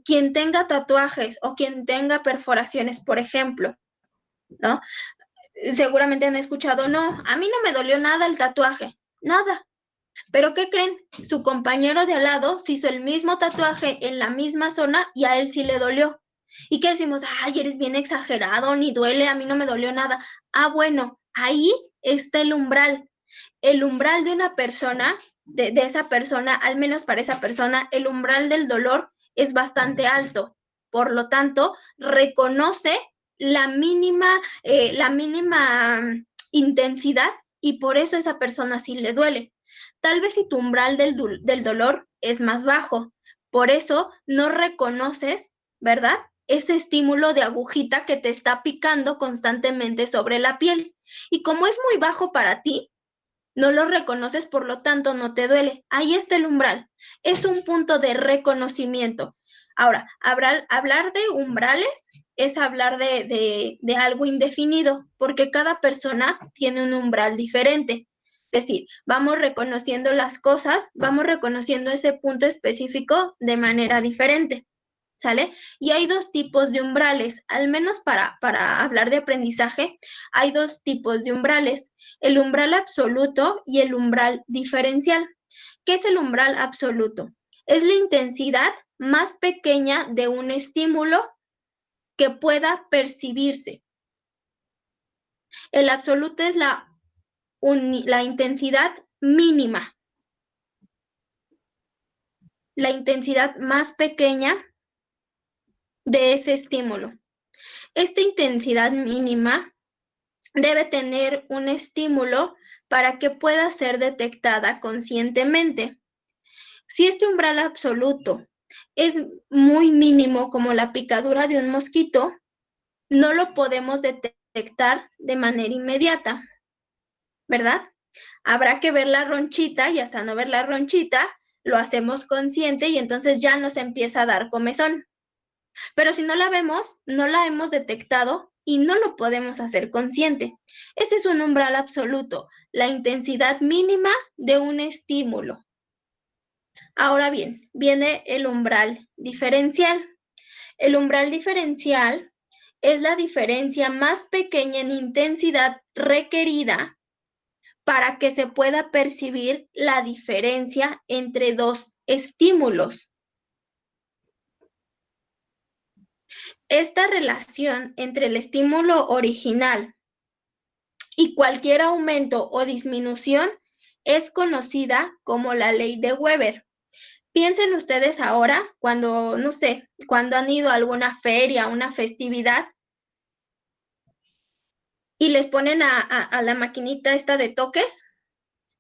quien tenga tatuajes o quien tenga perforaciones, por ejemplo, ¿no? Seguramente han escuchado, no, a mí no me dolió nada el tatuaje, nada. ¿Pero qué creen? Su compañero de al lado se hizo el mismo tatuaje en la misma zona y a él sí le dolió. ¿Y qué decimos? Ay, eres bien exagerado, ni duele, a mí no me dolió nada. Ah, bueno, ahí está el umbral. El umbral de una persona, de esa persona, al menos para esa persona, el umbral del dolor es bastante alto. Por lo tanto, reconoce la mínima intensidad y por eso esa persona sí le duele. Tal vez si tu umbral del dolor es más bajo, por eso no reconoces, ¿verdad? Ese estímulo de agujita que te está picando constantemente sobre la piel. Y como es muy bajo para ti, no lo reconoces, por lo tanto no te duele. Ahí está el umbral. Es un punto de reconocimiento. Ahora, hablar de umbrales es hablar de algo indefinido, porque cada persona tiene un umbral diferente. Es decir, vamos reconociendo las cosas, vamos reconociendo ese punto específico de manera diferente. ¿Sale? Y hay dos tipos de umbrales, al menos para hablar de aprendizaje, hay dos tipos de umbrales, el umbral absoluto y el umbral diferencial. ¿Qué es el umbral absoluto? Es la intensidad más pequeña de un estímulo que pueda percibirse. El absoluto es la intensidad mínima, la intensidad más pequeña de ese estímulo. Esta intensidad mínima debe tener un estímulo para que pueda ser detectada conscientemente. Si este umbral absoluto es muy mínimo, como la picadura de un mosquito, no lo podemos detectar de manera inmediata, ¿verdad? Habrá que ver la ronchita y hasta no ver la ronchita, lo hacemos consciente y entonces ya nos empieza a dar comezón. Pero si no la vemos, no la hemos detectado y no lo podemos hacer consciente. Ese es un umbral absoluto, la intensidad mínima de un estímulo. Ahora bien, viene el umbral diferencial. El umbral diferencial es la diferencia más pequeña en intensidad requerida para que se pueda percibir la diferencia entre dos estímulos. Esta relación entre el estímulo original y cualquier aumento o disminución es conocida como la ley de Weber. Piensen ustedes ahora cuando, no sé, cuando han ido a alguna feria, a una festividad y les ponen a la maquinita esta de toques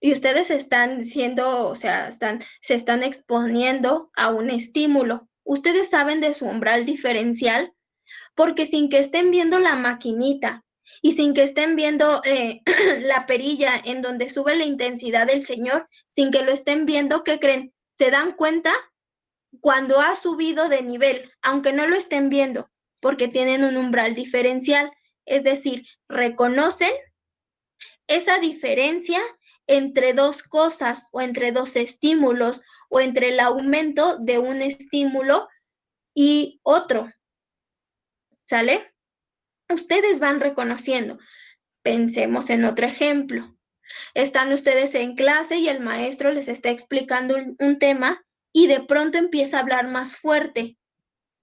y ustedes están diciendo, o sea, se están exponiendo a un estímulo. Ustedes saben de su umbral diferencial porque sin que estén viendo la maquinita y sin que estén viendo la perilla en donde sube la intensidad del señor, sin que lo estén viendo, ¿qué creen? Se dan cuenta cuando ha subido de nivel, aunque no lo estén viendo, porque tienen un umbral diferencial, es decir, reconocen esa diferencia entre dos cosas o entre dos estímulos o entre el aumento de un estímulo y otro. ¿Sale? Ustedes van reconociendo. Pensemos en otro ejemplo. Están ustedes en clase y el maestro les está explicando un tema y de pronto empieza a hablar más fuerte,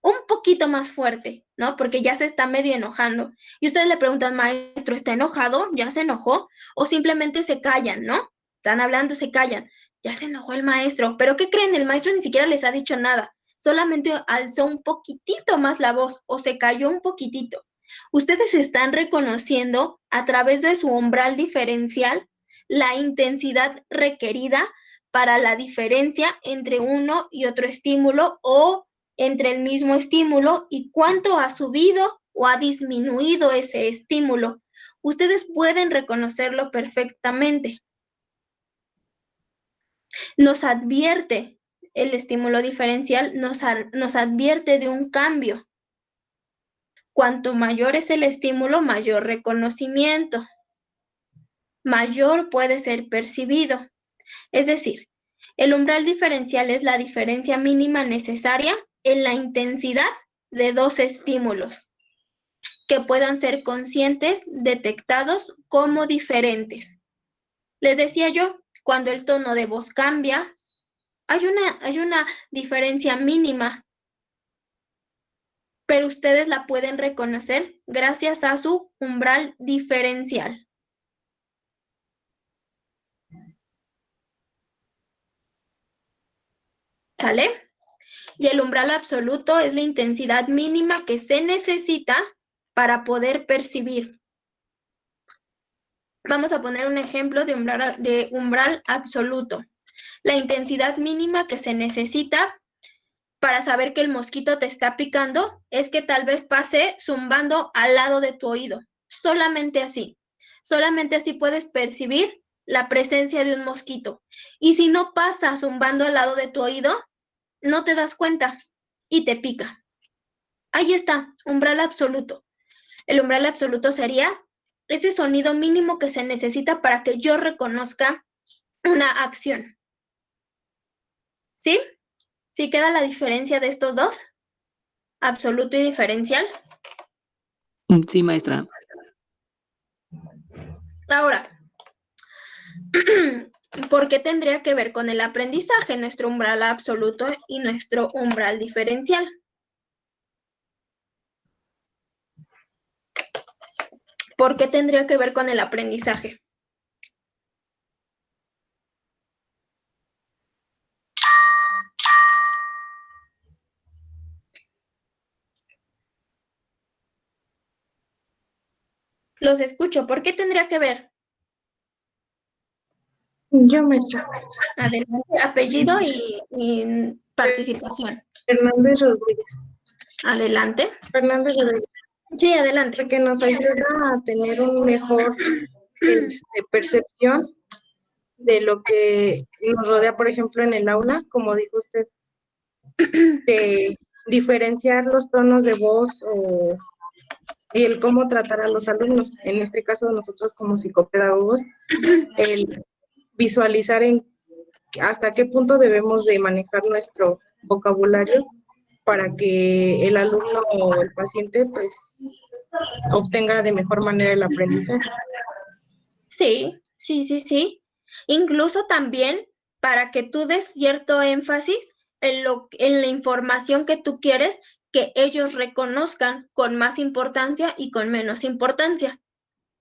un poquito más fuerte, ¿no? Porque ya se está medio enojando. Y ustedes le preguntan, maestro, ¿está enojado? ¿Ya se enojó? O simplemente se callan, ¿no? Están hablando, se callan. Ya se enojó el maestro. ¿Pero qué creen? El maestro ni siquiera les ha dicho nada. Solamente alzó un poquitito más la voz o se cayó un poquitito. Ustedes están reconociendo a través de su umbral diferencial la intensidad requerida para la diferencia entre uno y otro estímulo o entre el mismo estímulo y cuánto ha subido o ha disminuido ese estímulo. Ustedes pueden reconocerlo perfectamente. Nos advierte, el estímulo diferencial nos advierte de un cambio. Cuanto mayor es el estímulo, mayor reconocimiento, mayor puede ser percibido. Es decir, el umbral diferencial es la diferencia mínima necesaria en la intensidad de dos estímulos que puedan ser conscientes, detectados como diferentes. Les decía yo, cuando el tono de voz cambia, hay una diferencia mínima, pero ustedes la pueden reconocer gracias a su umbral diferencial. ¿Sale? Y el umbral absoluto es la intensidad mínima que se necesita para poder percibir. Vamos a poner un ejemplo de umbral absoluto. La intensidad mínima que se necesita para saber que el mosquito te está picando es que tal vez pase zumbando al lado de tu oído. Solamente así. Solamente así puedes percibir la presencia de un mosquito. Y si no pasa zumbando al lado de tu oído, no te das cuenta y te pica. Ahí está, umbral absoluto. El umbral absoluto sería ese sonido mínimo que se necesita para que yo reconozca una acción. ¿Sí? ¿Sí queda la diferencia de estos dos? Absoluto y diferencial. Sí, maestra. Ahora, ¿por qué tendría que ver con el aprendizaje nuestro umbral absoluto y nuestro umbral diferencial? ¿Por qué tendría que ver con el aprendizaje? Los escucho. ¿Por qué tendría que ver? Yo, maestra. Adelante, apellido y participación. Fernández Rodríguez. Adelante. Fernández Rodríguez. Sí, adelante. Porque nos ayuda a tener un mejor percepción de lo que nos rodea, por ejemplo, en el aula, como dijo usted, de diferenciar los tonos de voz y el cómo tratar a los alumnos. En este caso, nosotros como psicopedagogos, el visualizar hasta qué punto debemos de manejar nuestro vocabulario para que el alumno o el paciente pues obtenga de mejor manera el aprendizaje. Sí, sí, sí, sí. Incluso también para que tú des cierto énfasis en la información que tú quieres que ellos reconozcan con más importancia y con menos importancia,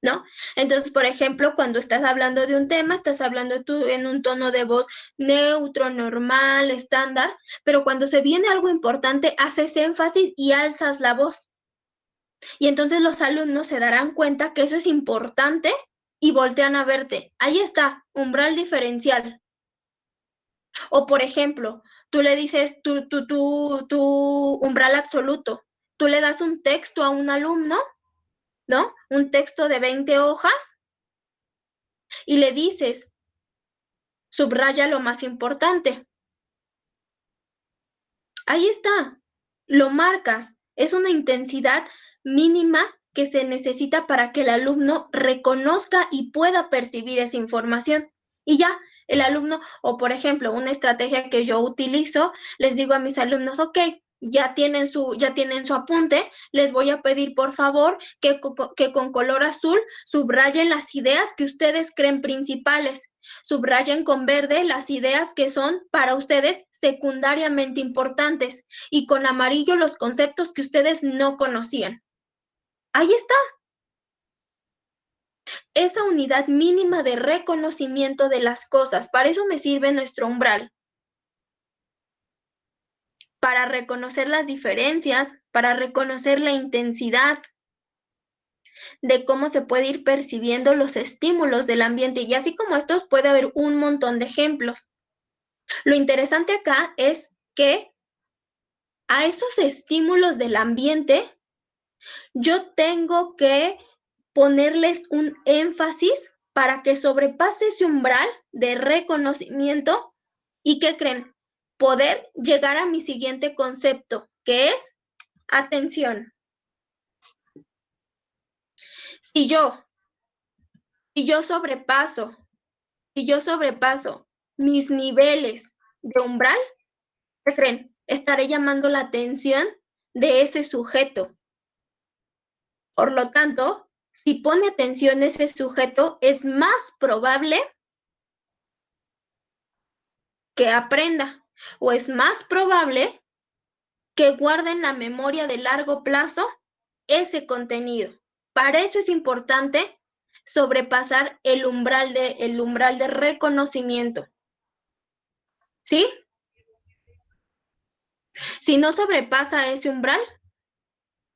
¿no? Entonces, por ejemplo, cuando estás hablando de un tema, estás hablando tú en un tono de voz neutro, normal, estándar, pero cuando se viene algo importante, haces énfasis y alzas la voz. Y entonces los alumnos se darán cuenta que eso es importante y voltean a verte. Ahí está, umbral diferencial. O por ejemplo, tú le dices tu umbral absoluto. Tú le das un texto a un alumno, ¿no? Un texto de 20 hojas y le dices, subraya lo más importante. Ahí está, lo marcas. Es una intensidad mínima que se necesita para que el alumno reconozca y pueda percibir esa información. Y ya, el alumno, o por ejemplo, una estrategia que yo utilizo, les digo a mis alumnos, ok, ya tienen su apunte, les voy a pedir por favor que con color azul subrayen las ideas que ustedes creen principales, subrayen con verde las ideas que son para ustedes secundariamente importantes y con amarillo los conceptos que ustedes no conocían. Ahí está. Esa unidad mínima de reconocimiento de las cosas, para eso me sirve nuestro umbral. Para reconocer las diferencias, para reconocer la intensidad de cómo se puede ir percibiendo los estímulos del ambiente. Y así como estos, puede haber un montón de ejemplos. Lo interesante acá es que a esos estímulos del ambiente, yo tengo que ponerles un énfasis para que sobrepase ese umbral de reconocimiento y, ¿qué creen? Poder llegar a mi siguiente concepto, que es atención. Si yo sobrepaso mis niveles de umbral, ¿qué creen? Estaré llamando la atención de ese sujeto. Por lo tanto, si pone atención ese sujeto, es más probable que aprenda o es más probable que guarde en la memoria de largo plazo ese contenido. Para eso es importante sobrepasar el umbral de reconocimiento. ¿Sí? Si no sobrepasa ese umbral,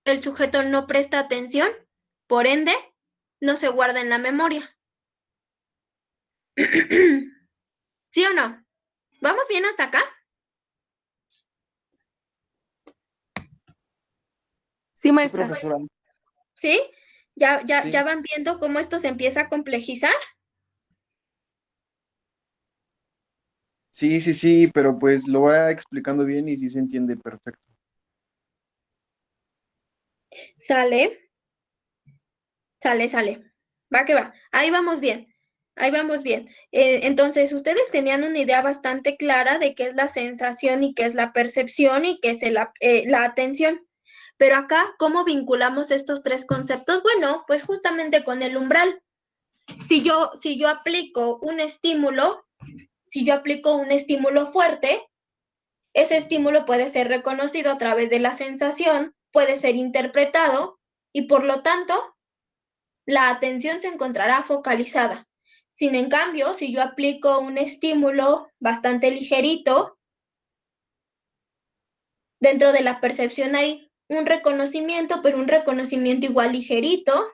el sujeto no presta atención, por ende, no se guarda en la memoria. ¿Sí o no? ¿Vamos bien hasta acá? Sí, maestra. Profesora. ¿Sí? ¿Ya Sí. van viendo cómo esto se empieza a complejizar? Sí, pero pues lo va explicando bien y sí se entiende perfecto. Sale. Va que va. Ahí vamos bien. Entonces, ustedes tenían una idea bastante clara de qué es la sensación y qué es la percepción y qué es la atención. Pero acá, ¿cómo vinculamos estos tres conceptos? Bueno, pues justamente con el umbral. Si yo aplico un estímulo, fuerte, ese estímulo puede ser reconocido a través de la sensación, puede ser interpretado y por lo tanto, la atención se encontrará focalizada. Sin en cambio, si yo aplico un estímulo bastante ligerito, dentro de la percepción hay un reconocimiento, pero un reconocimiento igual ligerito,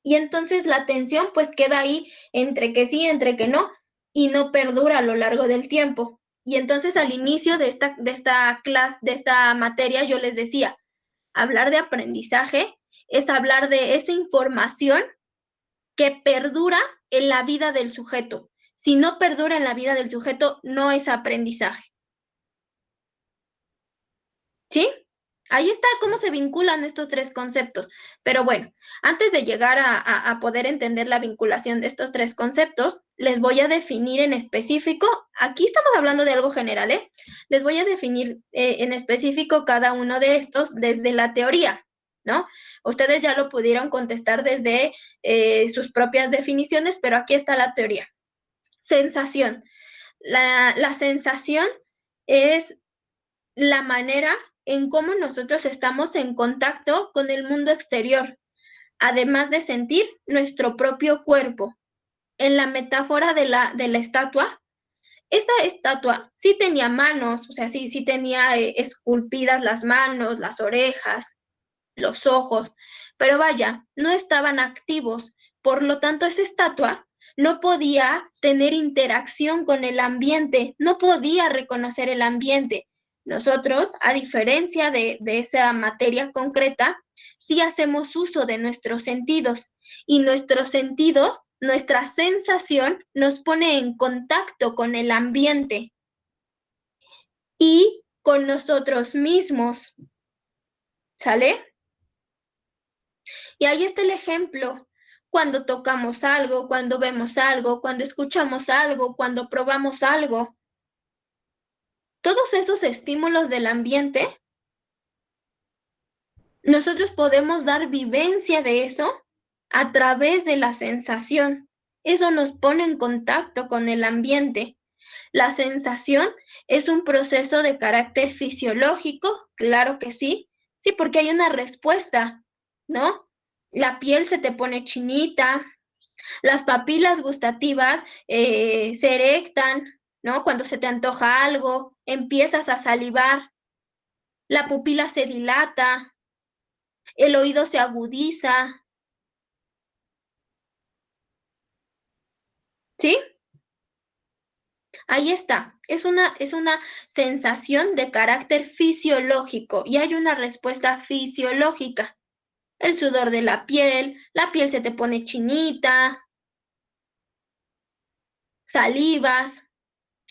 y entonces la atención pues queda ahí entre que sí, entre que no, y no perdura a lo largo del tiempo. Y entonces al inicio de esta clase, de esta materia, yo les decía, hablar de aprendizaje es hablar de esa información que perdura en la vida del sujeto. Si no perdura en la vida del sujeto, no es aprendizaje. ¿Sí? Ahí está cómo se vinculan estos tres conceptos. Pero bueno, antes de llegar a poder entender la vinculación de estos tres conceptos, les voy a definir en específico, aquí estamos hablando de algo general, ¿eh? Les voy a definir en específico cada uno de estos desde la teoría, ¿no? Ustedes ya lo pudieron contestar desde sus propias definiciones, pero aquí está la teoría. Sensación. La sensación es la manera en cómo nosotros estamos en contacto con el mundo exterior, además de sentir nuestro propio cuerpo. En la metáfora de la estatua, esa estatua sí tenía manos, o sea, sí tenía esculpidas las manos, las orejas, los ojos, pero vaya, no estaban activos. Por lo tanto, esa estatua no podía tener interacción con el ambiente, no podía reconocer el ambiente. Nosotros, a diferencia de esa materia concreta, sí hacemos uso de nuestros sentidos y nuestros sentidos, nuestra sensación nos pone en contacto con el ambiente y con nosotros mismos. ¿Sale? Y ahí está el ejemplo. Cuando tocamos algo, cuando vemos algo, cuando escuchamos algo, cuando probamos algo. Todos esos estímulos del ambiente, nosotros podemos dar vivencia de eso a través de la sensación. Eso nos pone en contacto con el ambiente. La sensación es un proceso de carácter fisiológico, claro que sí. Sí, porque hay una respuesta, ¿no? La piel se te pone chinita, las papilas gustativas se erectan, ¿no? Cuando se te antoja algo, empiezas a salivar, la pupila se dilata, el oído se agudiza, ¿sí? Ahí está, es una sensación de carácter fisiológico y hay una respuesta fisiológica. El sudor de la piel se te pone chinita, salivas.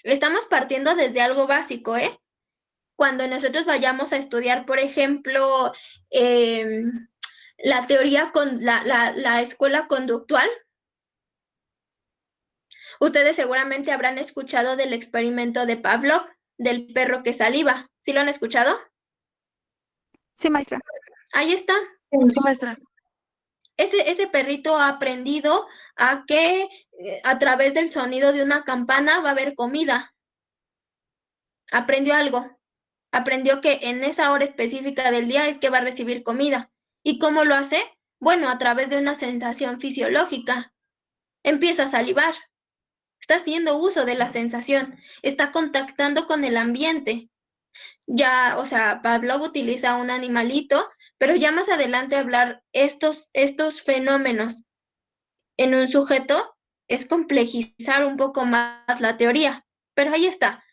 Estamos partiendo desde algo básico, ¿eh? Cuando nosotros vayamos a estudiar, por ejemplo, la teoría con la escuela conductual, ustedes seguramente habrán escuchado del experimento de Pavlov, del perro que saliva. ¿Sí lo han escuchado? Sí, maestra. Ahí está. Sí, maestra. Ese perrito ha aprendido a que a través del sonido de una campana va a haber comida. Aprendió algo. Aprendió que en esa hora específica del día es que va a recibir comida. ¿Y cómo lo hace? Bueno, a través de una sensación fisiológica. Empieza a salivar. Está haciendo uso de la sensación. Está contactando con el ambiente. Ya, o sea, Pavlov utiliza un animalito, pero ya más adelante hablar estos fenómenos en un sujeto es complejizar un poco más la teoría. Pero ahí está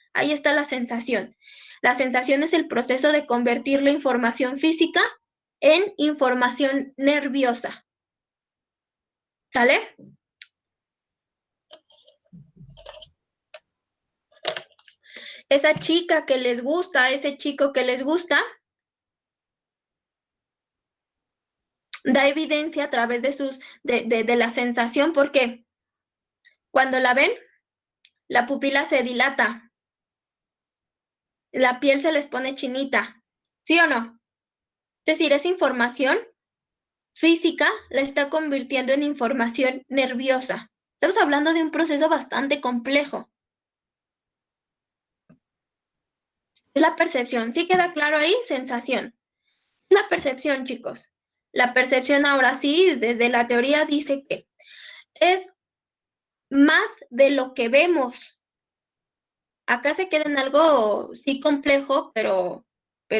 la sensación. La sensación es el proceso de convertir la información física en información nerviosa. ¿Sale? Esa chica que les gusta, ese chico que les gusta, da evidencia a través de la sensación, porque cuando la ven, la pupila se dilata, la piel se les pone chinita, ¿sí o no? Es decir, esa información física la está convirtiendo en información nerviosa. Estamos hablando de un proceso bastante complejo. Es la percepción. ¿Sí queda claro ahí? Sensación. La percepción, chicos. La percepción ahora sí, desde la teoría dice que es más de lo que vemos. Acá se queda en algo sí complejo, pero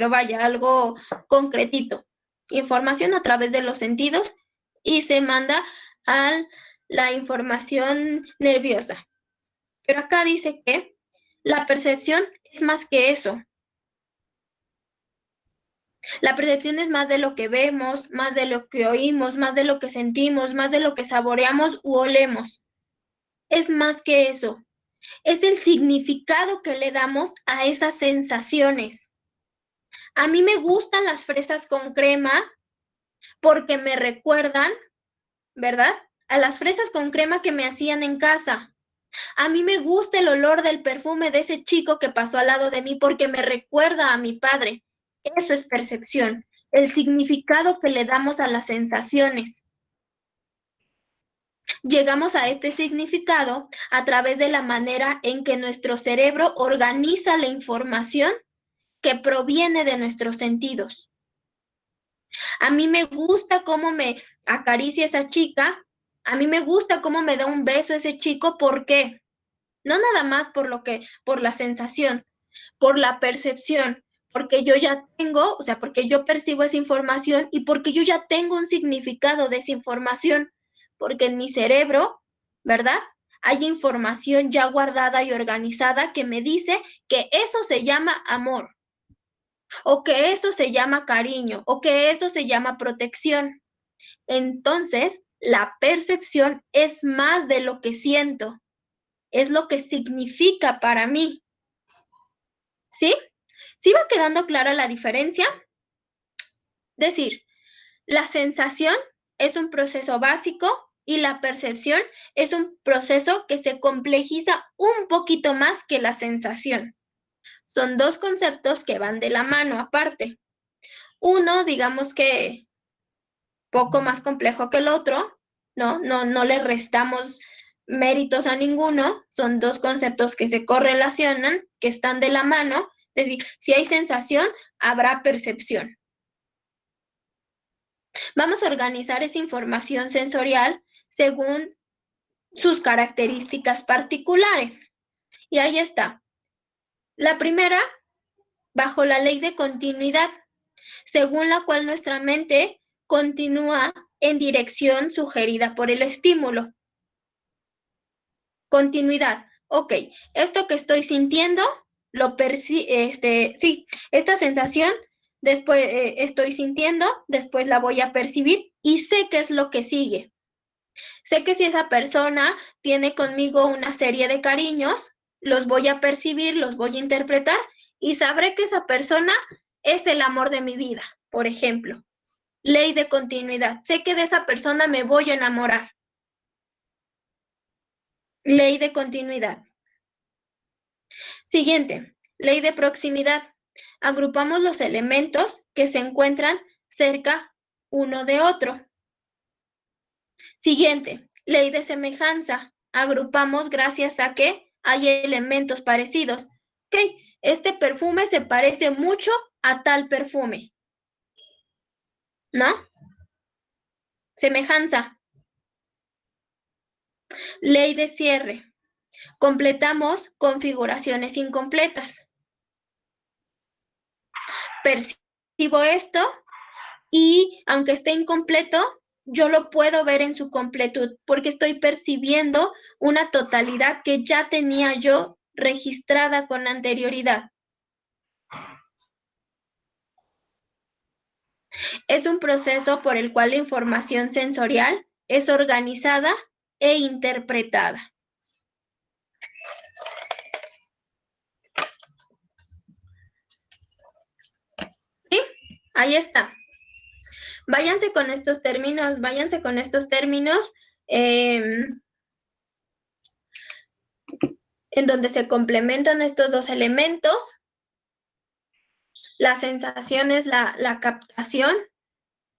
vaya, algo concretito. Información a través de los sentidos y se manda a la información nerviosa. Pero acá dice que la percepción es más que eso. La percepción es más de lo que vemos, más de lo que oímos, más de lo que sentimos, más de lo que saboreamos u olemos. Es más que eso. Es el significado que le damos a esas sensaciones. A mí me gustan las fresas con crema porque me recuerdan, ¿verdad? A las fresas con crema que me hacían en casa. A mí me gusta el olor del perfume de ese chico que pasó al lado de mí porque me recuerda a mi padre. Eso es percepción, el significado que le damos a las sensaciones. Llegamos a este significado a través de la manera en que nuestro cerebro organiza la información que proviene de nuestros sentidos. A mí me gusta cómo me acaricia esa chica, a mí me gusta cómo me da un beso ese chico, ¿por qué? No nada más por la sensación, por la percepción, porque yo ya tengo, o sea, porque yo percibo esa información y porque yo ya tengo un significado de esa información, porque en mi cerebro, ¿verdad? Hay información ya guardada y organizada que me dice que eso se llama amor, o que eso se llama cariño, o que eso se llama protección. Entonces, la percepción es más de lo que siento, es lo que significa para mí. ¿Sí? ¿Sí va quedando clara la diferencia? Decir, la sensación es un proceso básico y la percepción es un proceso que se complejiza un poquito más que la sensación. Son dos conceptos que van de la mano aparte. Uno, digamos que poco más complejo que el otro, no le restamos méritos a ninguno, son dos conceptos que se correlacionan, que están de la mano, es decir, si hay sensación, habrá percepción. Vamos a organizar esa información sensorial según sus características particulares. Y ahí está. La primera, bajo la ley de continuidad, según la cual nuestra mente continúa en dirección sugerida por el estímulo. Continuidad. Ok, esto que estoy sintiendo, esta sensación, después estoy sintiendo, después la voy a percibir y sé qué es lo que sigue. Sé que si esa persona tiene conmigo una serie de cariños, los voy a percibir, los voy a interpretar y sabré que esa persona es el amor de mi vida, por ejemplo. Ley de continuidad. Sé que de esa persona me voy a enamorar. Ley de continuidad. Siguiente, ley de proximidad. Agrupamos los elementos que se encuentran cerca uno de otro. Siguiente, ley de semejanza. Agrupamos gracias a que hay elementos parecidos. Ok, este perfume se parece mucho a tal perfume. ¿No? Semejanza. Ley de cierre. Completamos configuraciones incompletas. Percibo esto y aunque esté incompleto, yo lo puedo ver en su completud porque estoy percibiendo una totalidad que ya tenía yo registrada con anterioridad. Es un proceso por el cual la información sensorial es organizada e interpretada. ¿Sí? Ahí está. Váyanse con estos términos, en donde se complementan estos dos elementos. La sensación es la captación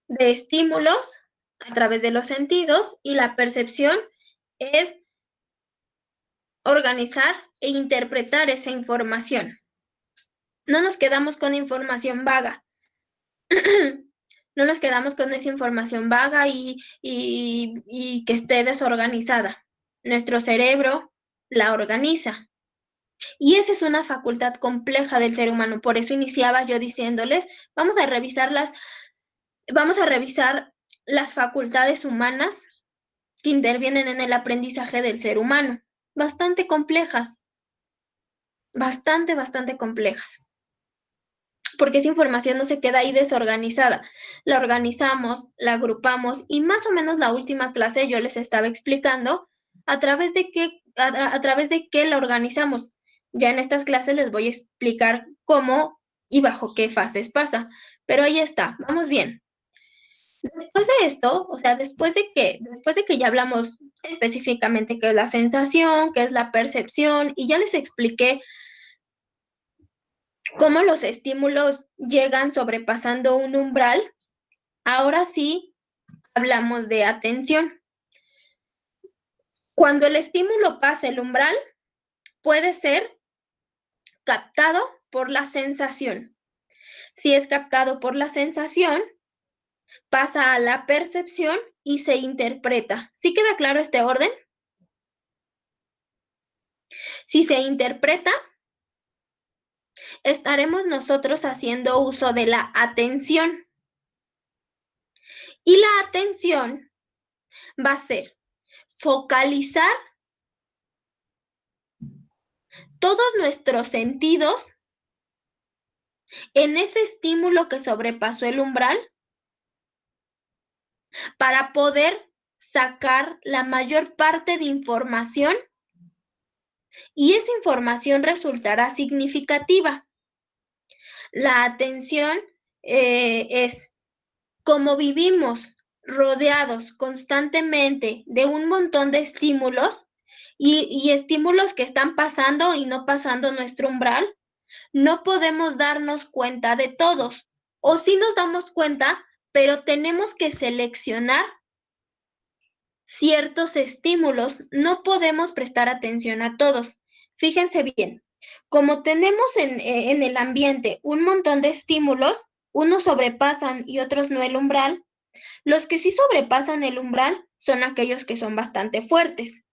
de estímulos a través de los sentidos y la percepción es organizar e interpretar esa información. No nos quedamos con información vaga. No nos quedamos con esa información vaga y que esté desorganizada. Nuestro cerebro la organiza. Y esa es una facultad compleja del ser humano. Por eso iniciaba yo diciéndoles, vamos a revisar las facultades humanas que intervienen en el aprendizaje del ser humano. Bastante complejas. Bastante complejas. Porque esa información no se queda ahí desorganizada. La organizamos, la agrupamos y más o menos la última clase yo les estaba explicando a través de qué la organizamos. Ya en estas clases les voy a explicar cómo y bajo qué fases pasa. Pero ahí está, vamos bien. Después de esto, o sea, después de que ya hablamos específicamente qué es la sensación, qué es la percepción, y ya les expliqué cómo los estímulos llegan sobrepasando un umbral, ahora sí hablamos de atención. Cuando el estímulo pasa el umbral, puede ser captado por la sensación. Si es captado por la sensación, pasa a la percepción y se interpreta. ¿Sí queda claro este orden? Si se interpreta, estaremos nosotros haciendo uso de la atención. Y la atención va a ser focalizar todos nuestros sentidos en ese estímulo que sobrepasó el umbral para poder sacar la mayor parte de información y esa información resultará significativa. La atención es como vivimos rodeados constantemente de un montón de estímulos y estímulos que están pasando y no pasando nuestro umbral, no podemos darnos cuenta de todos. O sí nos damos cuenta, pero tenemos que seleccionar ciertos estímulos, no podemos prestar atención a todos. Fíjense bien, como tenemos en el ambiente un montón de estímulos, unos sobrepasan y otros no el umbral, los que sí sobrepasan el umbral son aquellos que son bastante fuertes.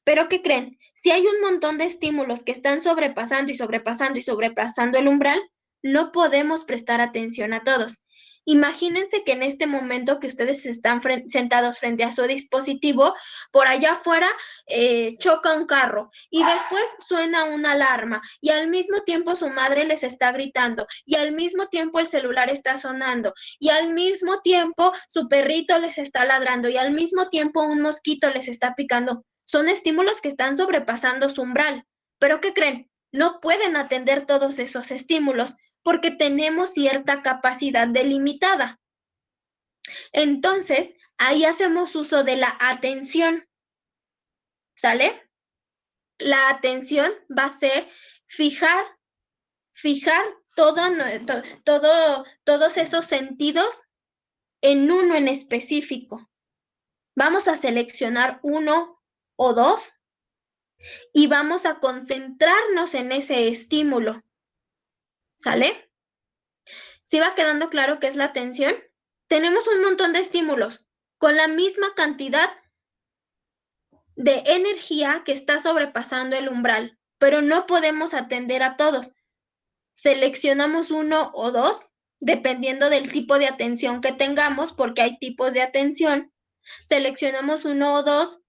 Pero ¿qué creen? Si hay un montón de estímulos que están sobrepasando y sobrepasando y sobrepasando el umbral, no podemos prestar atención a todos. Imagínense que en este momento que ustedes están sentados frente a su dispositivo, por allá afuera choca un carro y después suena una alarma y al mismo tiempo su madre les está gritando y al mismo tiempo el celular está sonando y al mismo tiempo su perrito les está ladrando y al mismo tiempo un mosquito les está picando. Son estímulos que están sobrepasando su umbral. ¿Pero qué creen? No pueden atender todos esos estímulos porque tenemos cierta capacidad delimitada. Entonces, ahí hacemos uso de la atención. ¿Sale? La atención va a ser fijar todos esos sentidos en uno en específico. Vamos a seleccionar uno o dos y vamos a concentrarnos en ese estímulo. ¿Sale? ¿Sí va quedando claro qué es la atención? Tenemos un montón de estímulos con la misma cantidad de energía que está sobrepasando el umbral, pero no podemos atender a todos. Seleccionamos uno o dos, dependiendo del tipo de atención que tengamos, porque hay tipos de atención. Seleccionamos uno o dos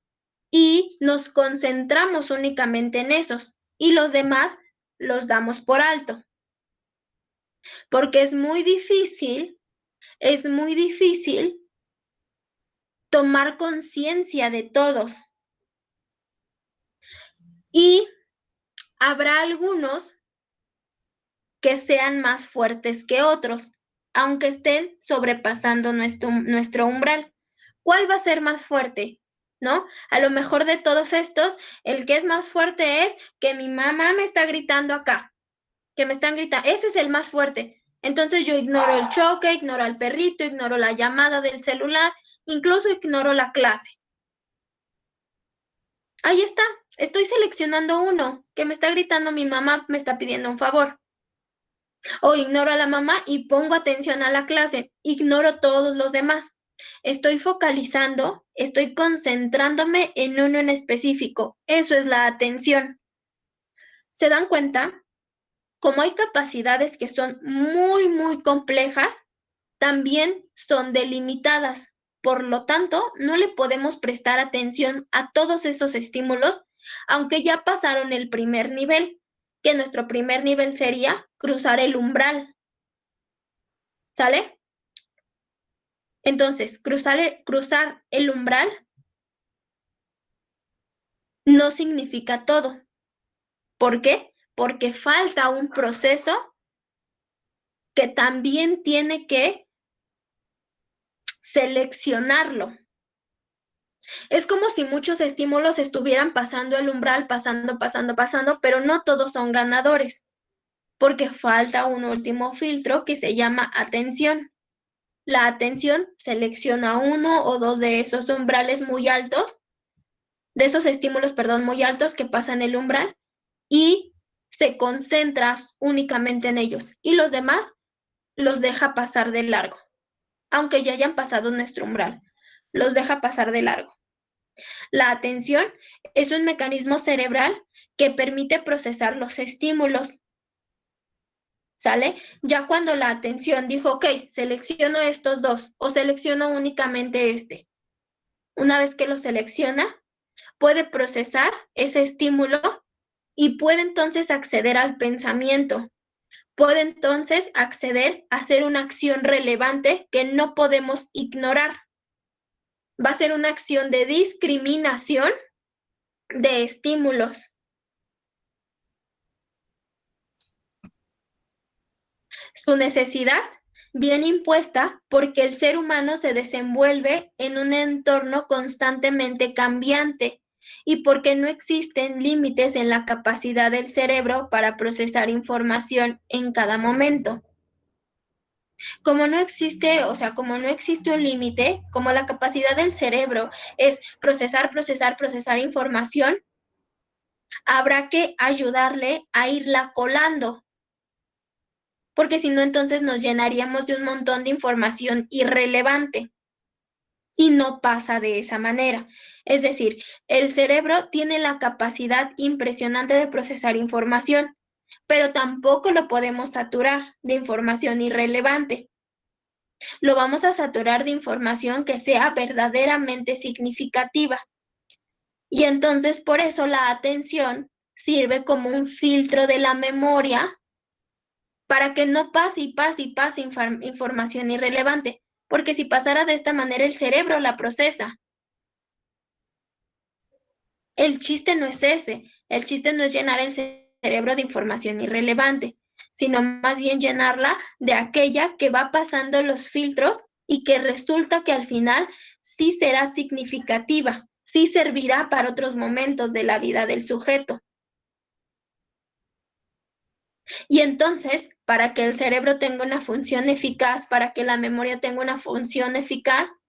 y nos concentramos únicamente en esos y los demás los damos por alto. Porque es muy difícil tomar conciencia de todos. Y habrá algunos que sean más fuertes que otros, aunque estén sobrepasando nuestro umbral. ¿Cuál va a ser más fuerte? ¿No? A lo mejor de todos estos, el que es más fuerte es que mi mamá me está gritando acá, que me están gritando, ese es el más fuerte. Entonces yo ignoro el choque, ignoro al perrito, ignoro la llamada del celular, incluso ignoro la clase. Ahí está, estoy seleccionando uno, que me está gritando mi mamá, me está pidiendo un favor. O ignoro a la mamá y pongo atención a la clase, ignoro todos los demás. Estoy focalizando, estoy concentrándome en uno en específico. Eso es la atención. ¿Se dan cuenta? Como hay capacidades que son muy, muy complejas, también son delimitadas. Por lo tanto, no le podemos prestar atención a todos esos estímulos, aunque ya pasaron el primer nivel, que nuestro primer nivel sería cruzar el umbral. ¿Sale? Entonces, cruzar el umbral no significa todo. ¿Por qué? Porque falta un proceso que también tiene que seleccionarlo. Es como si muchos estímulos estuvieran pasando el umbral, pasando, pero no todos son ganadores, porque falta un último filtro que se llama atención. La atención selecciona uno o dos de esos umbrales muy altos, de esos estímulos, perdón, muy altos que pasan el umbral y se concentra únicamente en ellos y los demás los deja pasar de largo, aunque ya hayan pasado nuestro umbral, los deja pasar de largo. La atención es un mecanismo cerebral que permite procesar los estímulos. ¿Sale? Ya cuando la atención dijo, ok, selecciono estos dos o selecciono únicamente este. Una vez que lo selecciona, puede procesar ese estímulo y puede entonces acceder al pensamiento. Puede entonces acceder a hacer una acción relevante que no podemos ignorar. Va a ser una acción de discriminación de estímulos. Su necesidad viene impuesta porque el ser humano se desenvuelve en un entorno constantemente cambiante y porque no existen límites en la capacidad del cerebro para procesar información en cada momento. Como no existe un límite, como la capacidad del cerebro es procesar información, habrá que ayudarle a irla colando, porque si no, entonces nos llenaríamos de un montón de información irrelevante y no pasa de esa manera. Es decir, el cerebro tiene la capacidad impresionante de procesar información, pero tampoco lo podemos saturar de información irrelevante. Lo vamos a saturar de información que sea verdaderamente significativa. Y entonces por eso la atención sirve como un filtro de la memoria para que no pase información irrelevante, porque si pasara de esta manera el cerebro la procesa. El chiste no es ese, el chiste no es llenar el cerebro de información irrelevante, sino más bien llenarla de aquella que va pasando los filtros y que resulta que al final sí será significativa, sí servirá para otros momentos de la vida del sujeto. Y entonces, para que el cerebro tenga una función eficaz, para que la memoria tenga una función eficaz,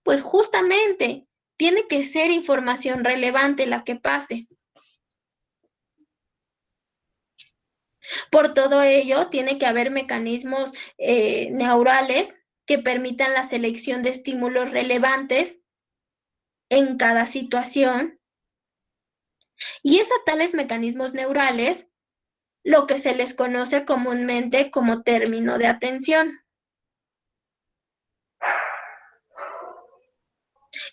pues justamente tiene que ser información relevante la que pase. Por todo ello, tiene que haber mecanismos neurales que permitan la selección de estímulos relevantes en cada situación. Y es a tales mecanismos neurales lo que se les conoce comúnmente como término de atención.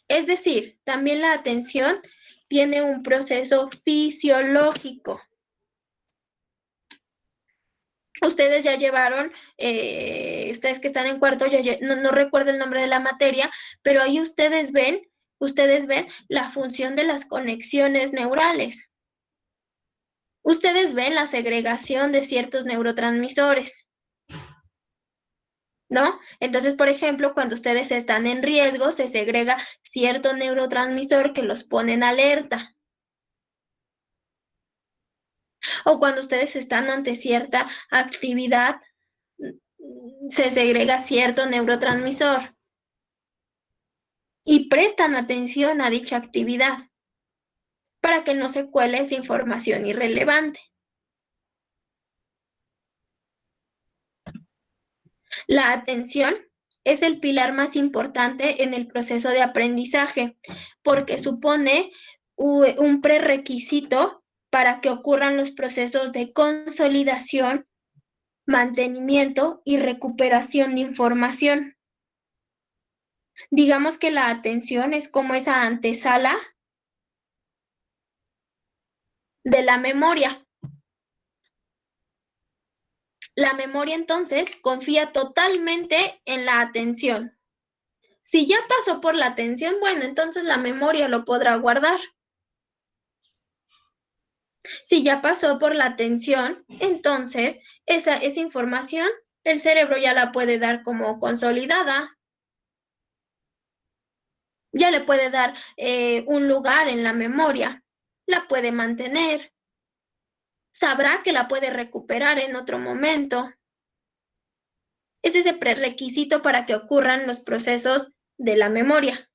Es decir, también la atención tiene un proceso fisiológico. Ustedes ya llevaron, ustedes que están en cuarto, no recuerdo el nombre de la materia, pero ahí ustedes ven la función de las conexiones neurales. Ustedes ven la segregación de ciertos neurotransmisores, ¿no? Entonces, por ejemplo, cuando ustedes están en riesgo, se segrega cierto neurotransmisor que los pone en alerta. O cuando ustedes están ante cierta actividad, se segrega cierto neurotransmisor y prestan atención a dicha actividad para que no se cuele esa información irrelevante. La atención es el pilar más importante en el proceso de aprendizaje porque supone un prerequisito para que ocurran los procesos de consolidación, mantenimiento y recuperación de información. Digamos que la atención es como esa antesala de la memoria. La memoria entonces confía totalmente en la atención. Si ya pasó por la atención, bueno, entonces la memoria lo podrá guardar. Si ya pasó por la atención, entonces esa información el cerebro ya la puede dar como consolidada, ya le puede dar un lugar en la memoria, la puede mantener, sabrá que la puede recuperar en otro momento. Es ese prerequisito para que ocurran los procesos de la memoria.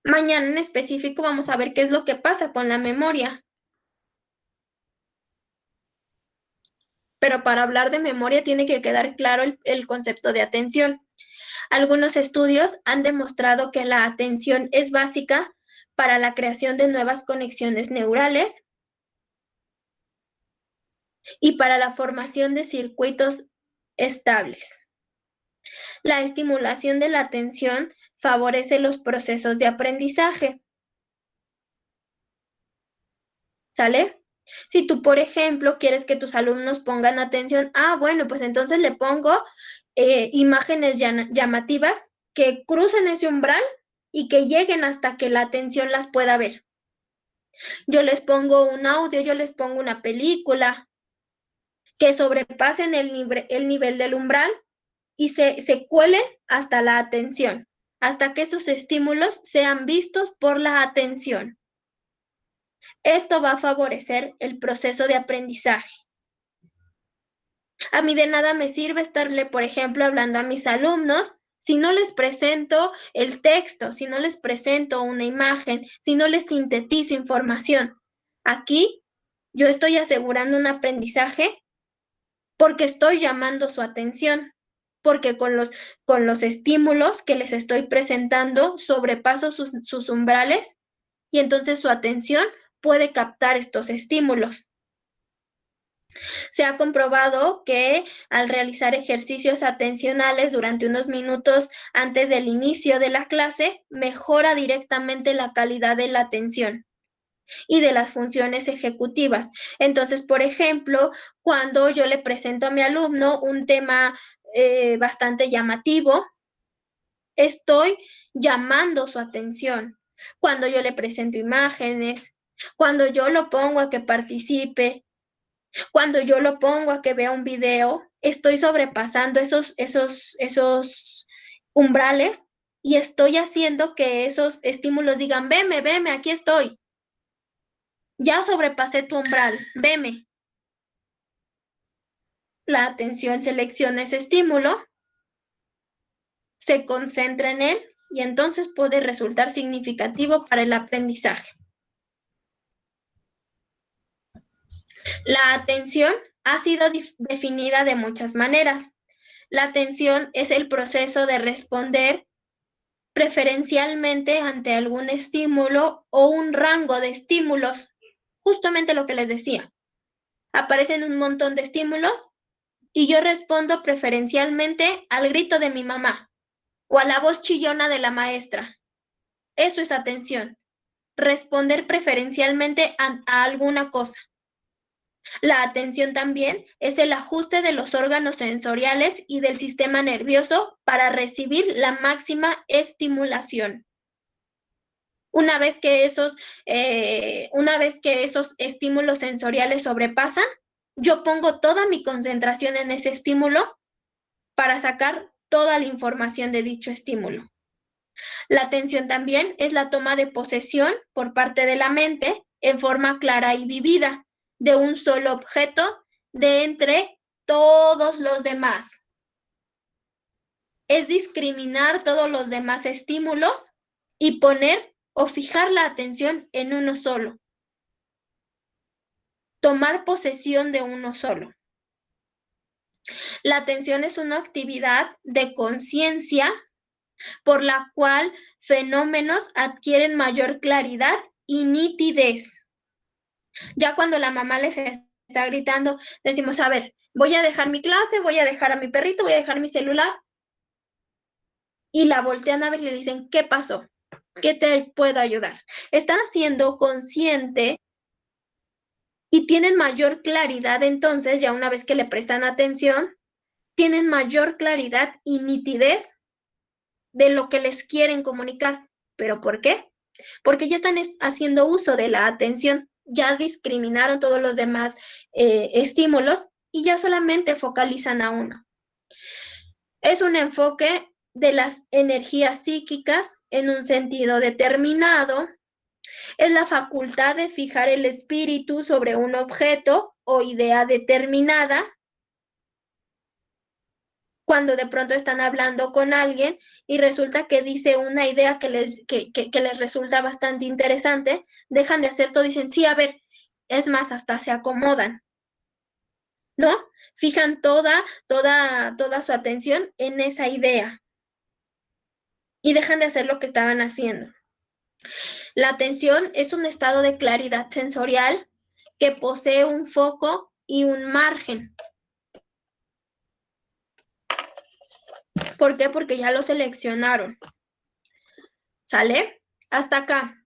Mañana en específico vamos a ver qué es lo que pasa con la memoria. Pero para hablar de memoria tiene que quedar claro el concepto de atención. Algunos estudios han demostrado que la atención es básica para la creación de nuevas conexiones neurales y para la formación de circuitos estables. La estimulación de la atención favorece los procesos de aprendizaje. ¿Sale? Si tú, por ejemplo, quieres que tus alumnos pongan atención, bueno, pues entonces le pongo imágenes llamativas que crucen ese umbral y que lleguen hasta que la atención las pueda ver. Yo les pongo un audio, yo les pongo una película, que sobrepasen el nivel del umbral y se cuelen hasta la atención, hasta que esos estímulos sean vistos por la atención. Esto va a favorecer el proceso de aprendizaje. A mí de nada me sirve estarle, por ejemplo, hablando a mis alumnos si no les presento el texto, si no les presento una imagen, si no les sintetizo información. Aquí yo estoy asegurando un aprendizaje porque estoy llamando su atención, porque con los estímulos que les estoy presentando sobrepaso sus umbrales y entonces su atención puede captar estos estímulos. Se ha comprobado que al realizar ejercicios atencionales durante unos minutos antes del inicio de la clase, mejora directamente la calidad de la atención y de las funciones ejecutivas. Entonces, por ejemplo, cuando yo le presento a mi alumno un tema bastante llamativo, estoy llamando su atención. Cuando yo le presento imágenes, cuando yo lo pongo a que participe, cuando yo lo pongo a que vea un video, estoy sobrepasando esos umbrales y estoy haciendo que esos estímulos digan, veme, aquí estoy. Ya sobrepasé tu umbral, veme. La atención selecciona ese estímulo, se concentra en él y entonces puede resultar significativo para el aprendizaje. La atención ha sido definida de muchas maneras. La atención es el proceso de responder preferencialmente ante algún estímulo o un rango de estímulos. Justamente lo que les decía. Aparecen un montón de estímulos y yo respondo preferencialmente al grito de mi mamá o a la voz chillona de la maestra. Eso es atención. Responder preferencialmente a alguna cosa. La atención también es el ajuste de los órganos sensoriales y del sistema nervioso para recibir la máxima estimulación. Una vez que esos estímulos sensoriales sobrepasan, yo pongo toda mi concentración en ese estímulo para sacar toda la información de dicho estímulo. La atención también es la toma de posesión por parte de la mente en forma clara y vivida de un solo objeto de entre todos los demás. Es discriminar todos los demás estímulos y poner o fijar la atención en uno solo. Tomar posesión de uno solo. La atención es una actividad de conciencia por la cual fenómenos adquieren mayor claridad y nitidez. Ya cuando la mamá les está gritando, decimos, a ver, voy a dejar mi clase, voy a dejar a mi perrito, voy a dejar mi celular. Y la voltean a ver y le dicen, ¿qué pasó? ¿Qué te puedo ayudar? Están siendo consciente y tienen mayor claridad entonces, ya una vez que le prestan atención, tienen mayor claridad y nitidez de lo que les quieren comunicar. ¿Pero por qué? Porque ya están haciendo uso de la atención, ya discriminaron todos los demás estímulos y ya solamente focalizan a uno. Es un enfoque de las energías psíquicas en un sentido determinado. Es la facultad de fijar el espíritu sobre un objeto o idea determinada. Cuando de pronto están hablando con alguien y resulta que dice una idea que les resulta bastante interesante, dejan de hacer todo y dicen, sí, a ver, es más, hasta se acomodan, ¿no? Fijan toda su atención en esa idea y dejan de hacer lo que estaban haciendo. La atención es un estado de claridad sensorial que posee un foco y un margen. ¿Por qué? Porque ya lo seleccionaron. ¿Sale? Hasta acá.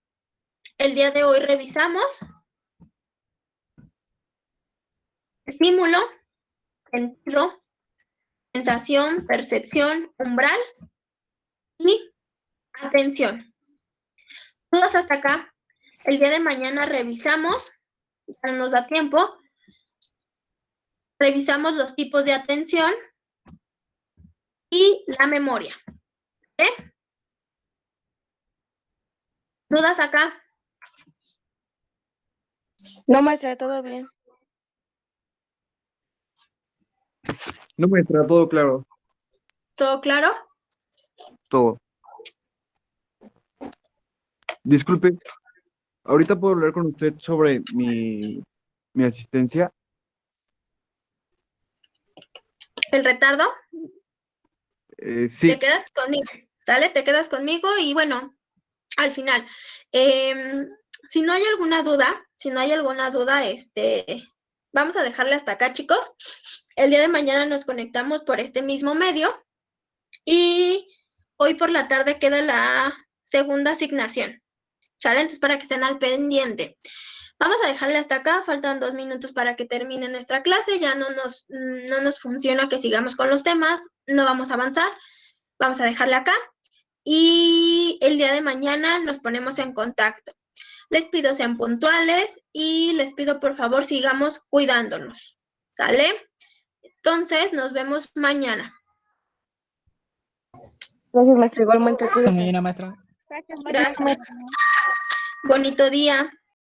El día de hoy revisamos estímulo, sentido, sensación, percepción, umbral y atención. ¿Dudas hasta acá? El día de mañana revisamos, ya no nos da tiempo, revisamos los tipos de atención y la memoria. ¿Eh? ¿Dudas acá? No, maestra, todo bien. No, maestra, todo claro, ¿Todo claro? todo. Disculpe, ahorita puedo hablar con usted sobre mi asistencia. ¿El retardo? Sí, Te quedas conmigo, ¿sale? Te quedas conmigo y bueno, al final, si no hay alguna duda, vamos a dejarle hasta acá, chicos. El día de mañana nos conectamos por este mismo medio y hoy por la tarde queda la segunda asignación, ¿sale? Entonces, para que estén al pendiente. Vamos a dejarle hasta acá, faltan 2 minutos para que termine nuestra clase, ya no nos funciona que sigamos con los temas, no vamos a avanzar, vamos a dejarle acá y el día de mañana nos ponemos en contacto. Les pido sean puntuales y les pido por favor sigamos cuidándonos, ¿sale? Entonces nos vemos mañana. Gracias, maestra. Igualmente, Hasta cuídate. mañana, maestra. Gracias, Gracias. maestra. Bonito día.